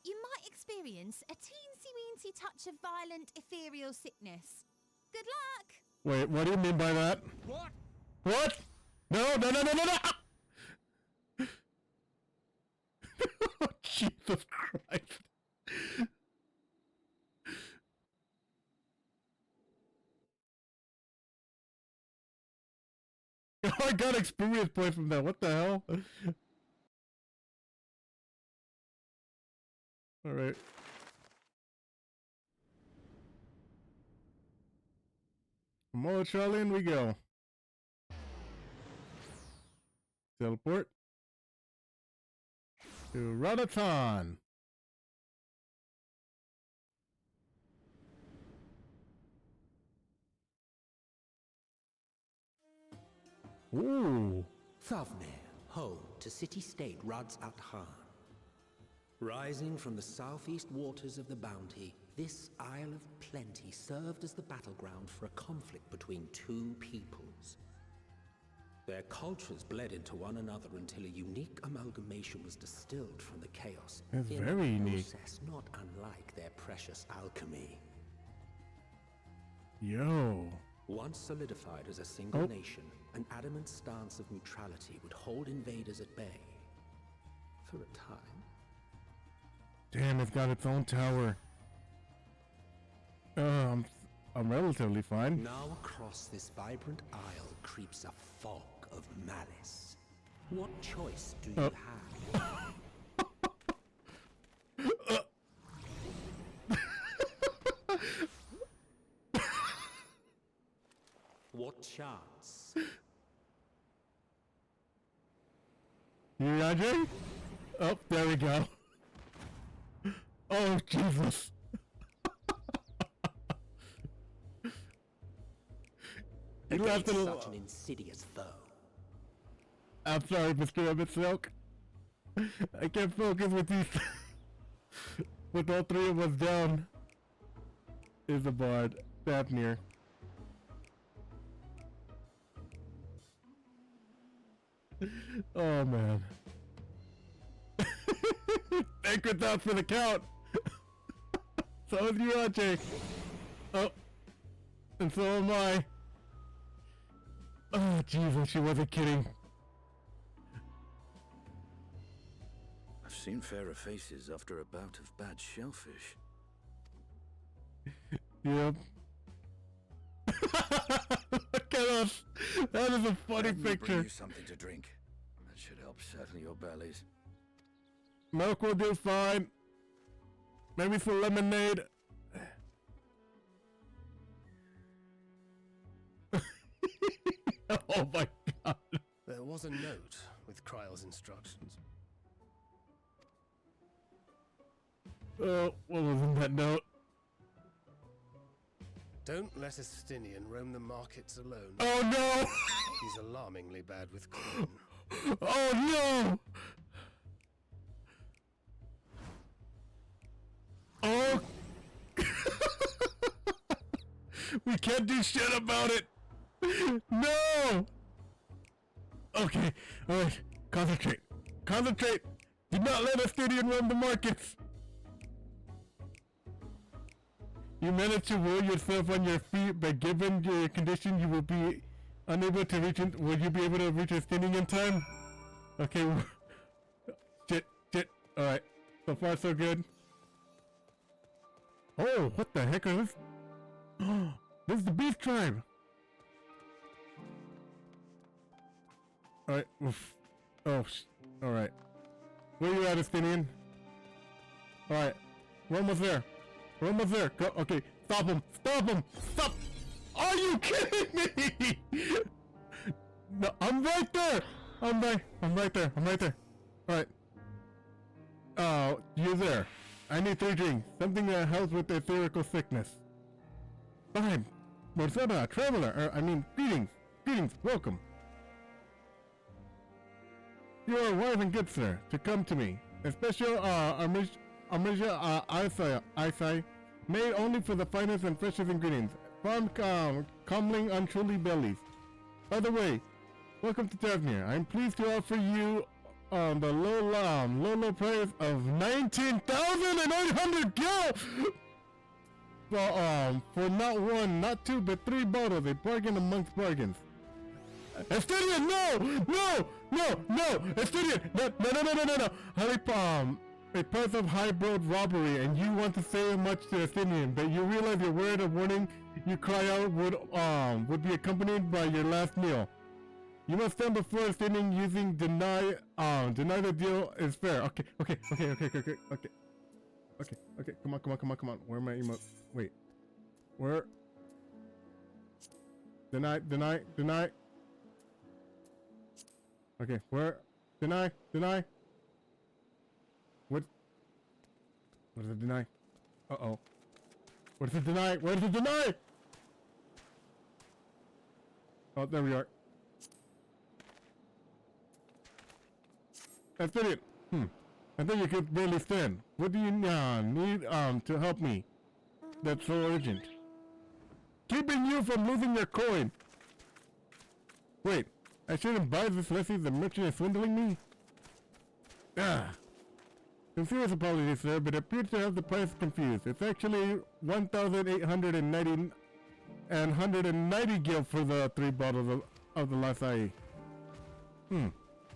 You might experience a teensy-weensy touch of violent ethereal sickness. Good luck! Wait, what do you mean by that? What? What? No, no, no, no, no, no! Oh, Jesus Christ. Oh, I got experience points from that. What the hell? Alright. More Charlie, in we go. Teleport to Radaton. Ooh. Thavnir, home to city-state Rads at Han. Rising from the southeast waters of the Bounty, this Isle of Plenty served as the battleground for a conflict between two peoples. Their cultures bled into one another until a unique amalgamation was distilled from the chaos. That's in very a unique. process not unlike their precious alchemy. Yo. Once solidified as a single nation, an adamant stance of neutrality would hold invaders at bay. For a time. Damn, it's got its own tower. I'm relatively fine. Now across this vibrant isle creeps a fog of malice. What choice do you have? What chance? You Andre? Oh, there we go. Oh, Jesus. You left it Such an insidious foe. I'm sorry, Mr. Emmett Silk. I can't focus with these. With all three of us down. Is a bard. Thavnir. Oh man. Anchored out for the count. So is you, Jake. Oh. And so am I. Oh, Jesus, she wasn't kidding. I've seen fairer faces after a bout of bad shellfish. Yep. Look at us. That is a funny picture. Bring you something to drink. That should help settle your bellies. Milk will do fine. Maybe some lemonade. Oh my god. There was a note with Kryle's instructions. What was in that note? Don't let a Stinian roam the markets alone. Oh no! He's alarmingly bad with coin. Oh no! Oh! We can't do shit about it! No! Okay, alright. Concentrate. Concentrate! Do not let a Stinian roam the markets! You managed to will yourself on your feet, but given your condition, you will be unable to reach it. Will you be able to reach a standing in time? Okay. Shit. Alright. So far, so good. Oh, what the heck is this? Oh, this is the Beast Tribe! Alright. Oh, alright. Where you at, Estinian? Alright. We're almost there. We're almost there. Go. Okay. Stop him. Stop him. Stop. Are you kidding me? No, I'm right there. I'm right there. Alright. Oh, you're there. I need 3 drinks. Something that helps with the etherical sickness. Fine. Morsada, traveler. Greetings. Greetings. Welcome. You are wise and good, sir, to come to me. A special, Armesia Isai, made only for the finest and freshest ingredients. Farmed comling untruly bellies. By the way, welcome to Tavnir. I'm pleased to offer you the low price of 19,800 gil! For not 1, not 2, but 3 bottles. A bargain amongst bargains. Estinian, no! Estinian, no! Hurry, a price of highbrow robbery, and you want to say much to Estinian, but you realize your word of warning you cry out would be accompanied by your last meal. You must stand before Estinian using deny the deal is fair. Okay. Come on. Where am I emote? Wait. Where? Deny. Okay, where? Deny. What does it deny? Uh-oh. What does it deny? Where does it deny? Oh, there we are. That's it. I think you could barely stand. What do you need to help me? That's so urgent. Keeping you from losing your coin. Wait, I shouldn't buy this unless the merchant is swindling me? Sincere apologies, sir, but it appears to have the price confused. It's actually 1,890 and 190 gil for the 3 bottles of the Lasai.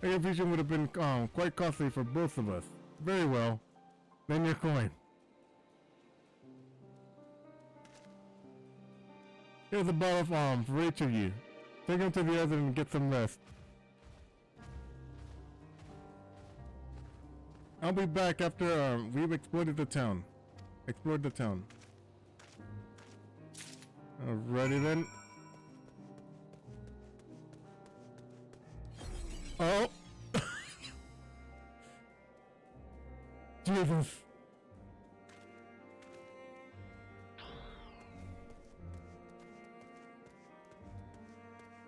Execution would have been quite costly for both of us. Very well. Then your coin. Here's a bottle for each of you. Take them to the other and get some rest. I'll be back after we've explored the town. Alrighty then. Oh! Jesus.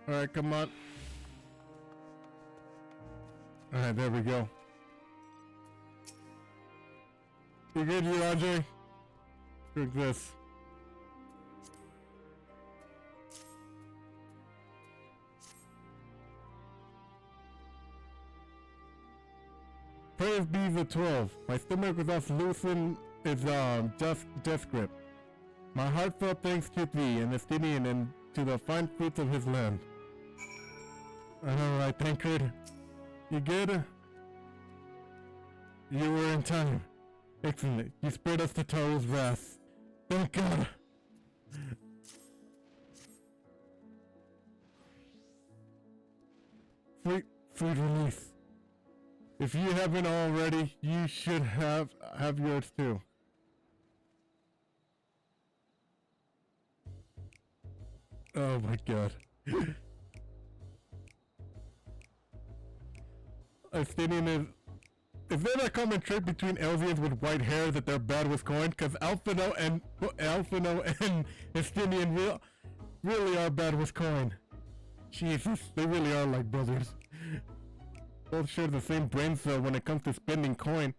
Alright, come on. Alright, there we go. You good, you, Andre? Drink this. Praise be the 12. My stomach was off loosen its death grip. My heartfelt thanks to thee and the Stinian and to the fine fruits of his land. Alright, Tancred. You good? You were in time. Excellent. You spared us the Taro's wrath. Thank God. Sweet release. If you haven't already, you should have yours too. Oh my God. Estinian is there a common trait between Elvians with white hair that they're bad with coin? Because Alphino and Estinian really are bad with coin. Jesus, they really are like brothers. Both share the same brain cell when it comes to spending coin.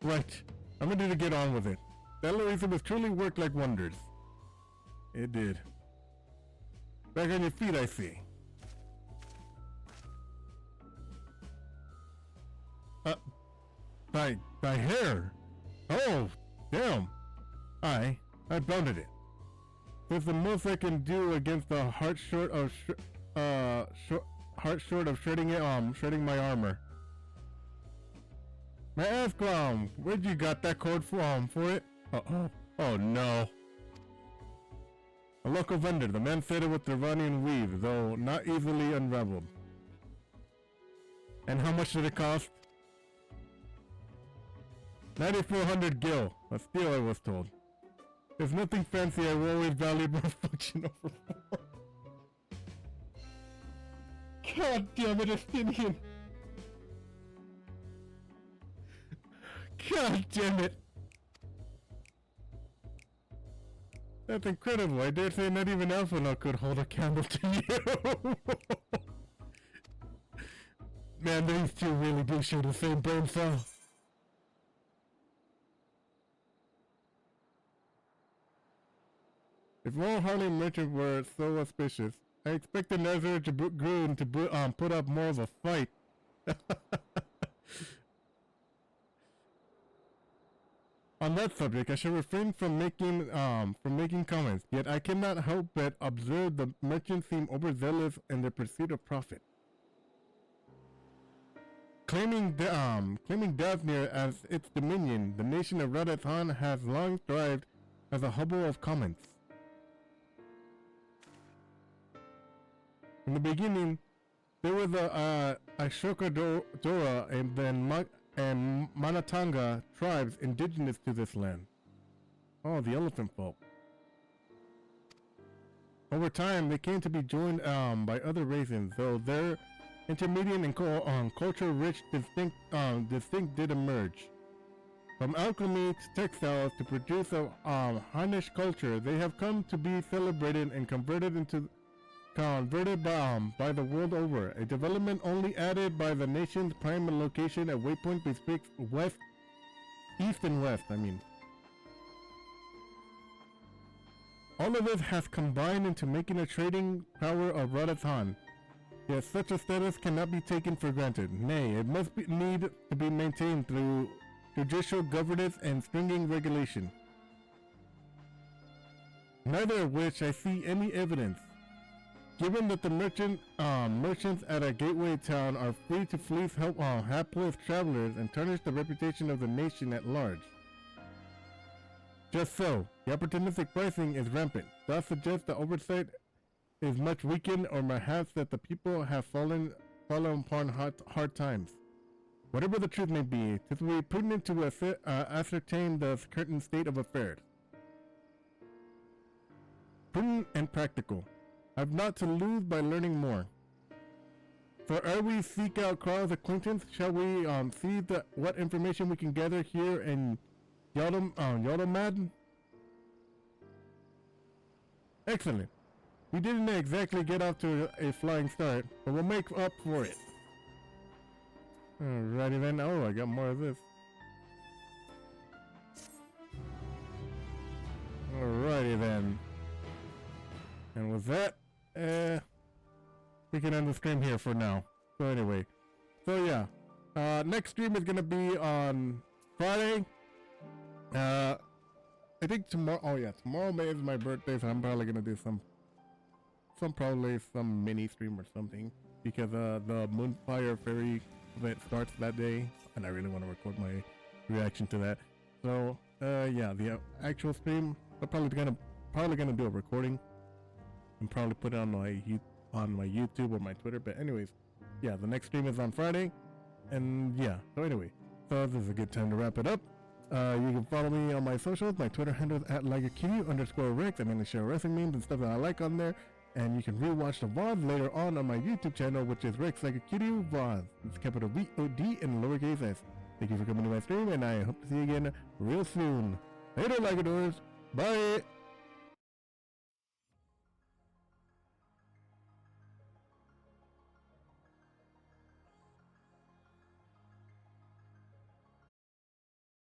Right, I'm ready to get on with it. That Louisa was truly worked like wonders. It did. Back on your feet, I see. My hair. Oh, damn. I bounded it. That's the most I can do against the heart short of shredding my armor. May I ask, where'd you got that code from for it? Oh no. A local vendor. The man said it with Iranian weave, though not easily unraveled. And how much did it cost? 9,400 gil. A steal, I was told. There's nothing fancy. I will always value my function over form. God damn it, Estinian. God damn it. That's incredible. I dare say not even Alphino could hold a candle to you. Man, these two really do share the same brain cell. If all Harley merchants were so auspicious, I expected Nazar to Groon to put up more of a fight. On that subject, I shall refrain from making comments. Yet I cannot help but observe the merchants seem overzealous in their pursuit of profit. Claiming Davnir as its dominion, the nation of Radhathan has long thrived as a hub of commerce. In the beginning, there was a Ashoka Dora and then Manatanga tribes indigenous to this land. Oh, the elephant folk. Over time, they came to be joined by other races, though their intermediate and culture-rich distinct did emerge. From alchemy to textiles to produce a Hunnish culture, they have come to be celebrated and converted by the world over. A development only added by the nation's prime location at waypoint bespeaks east and west. All of this has combined into making a trading power of Radhathan. Yet such a status cannot be taken for granted. Nay, it must need to be maintained through judicial governance and stringent regulation. Neither of which I see any evidence. Given that the merchants at a gateway town are free to fleece hapless travelers and tarnish the reputation of the nation at large. Just so, the opportunistic pricing is rampant. Thus suggests that oversight is much weakened, or perhaps that the people have fallen upon hard times. Whatever the truth may be, it will be prudent to ascertain the current state of affairs. Prudent and practical. I've not to lose by learning more. For ere we seek out Kral's acquaintance, shall we see what information we can gather here in Yodomad? Excellent. We didn't exactly get off to a flying start, but we'll make up for it. Alrighty then. Oh, I got more of this. Alrighty then. And with that, we can end the stream here for now. So anyway, next stream is gonna be on Friday. I think tomorrow. Oh yeah, tomorrow is my birthday, so I'm probably gonna do some probably some mini stream or something, because the Moonfire Fairy event starts that day, and I really want to record my reaction to that. So yeah, the actual stream, I'm probably gonna do a recording and probably put it on my YouTube or my Twitter. But anyways, yeah, the next stream is on Friday, and yeah. So anyway, so this is a good time to wrap it up. You can follow me on my socials. My Twitter handle is @LigerQ_Rex. I mainly share wrestling memes and stuff that I like on there. And you can rewatch the VOD later on my YouTube channel, which is Rex LigerQ VOD. It's capital VOD and lowercase s. Thank you for coming to my stream, and I hope to see you again real soon. Later, Ligadors. Bye.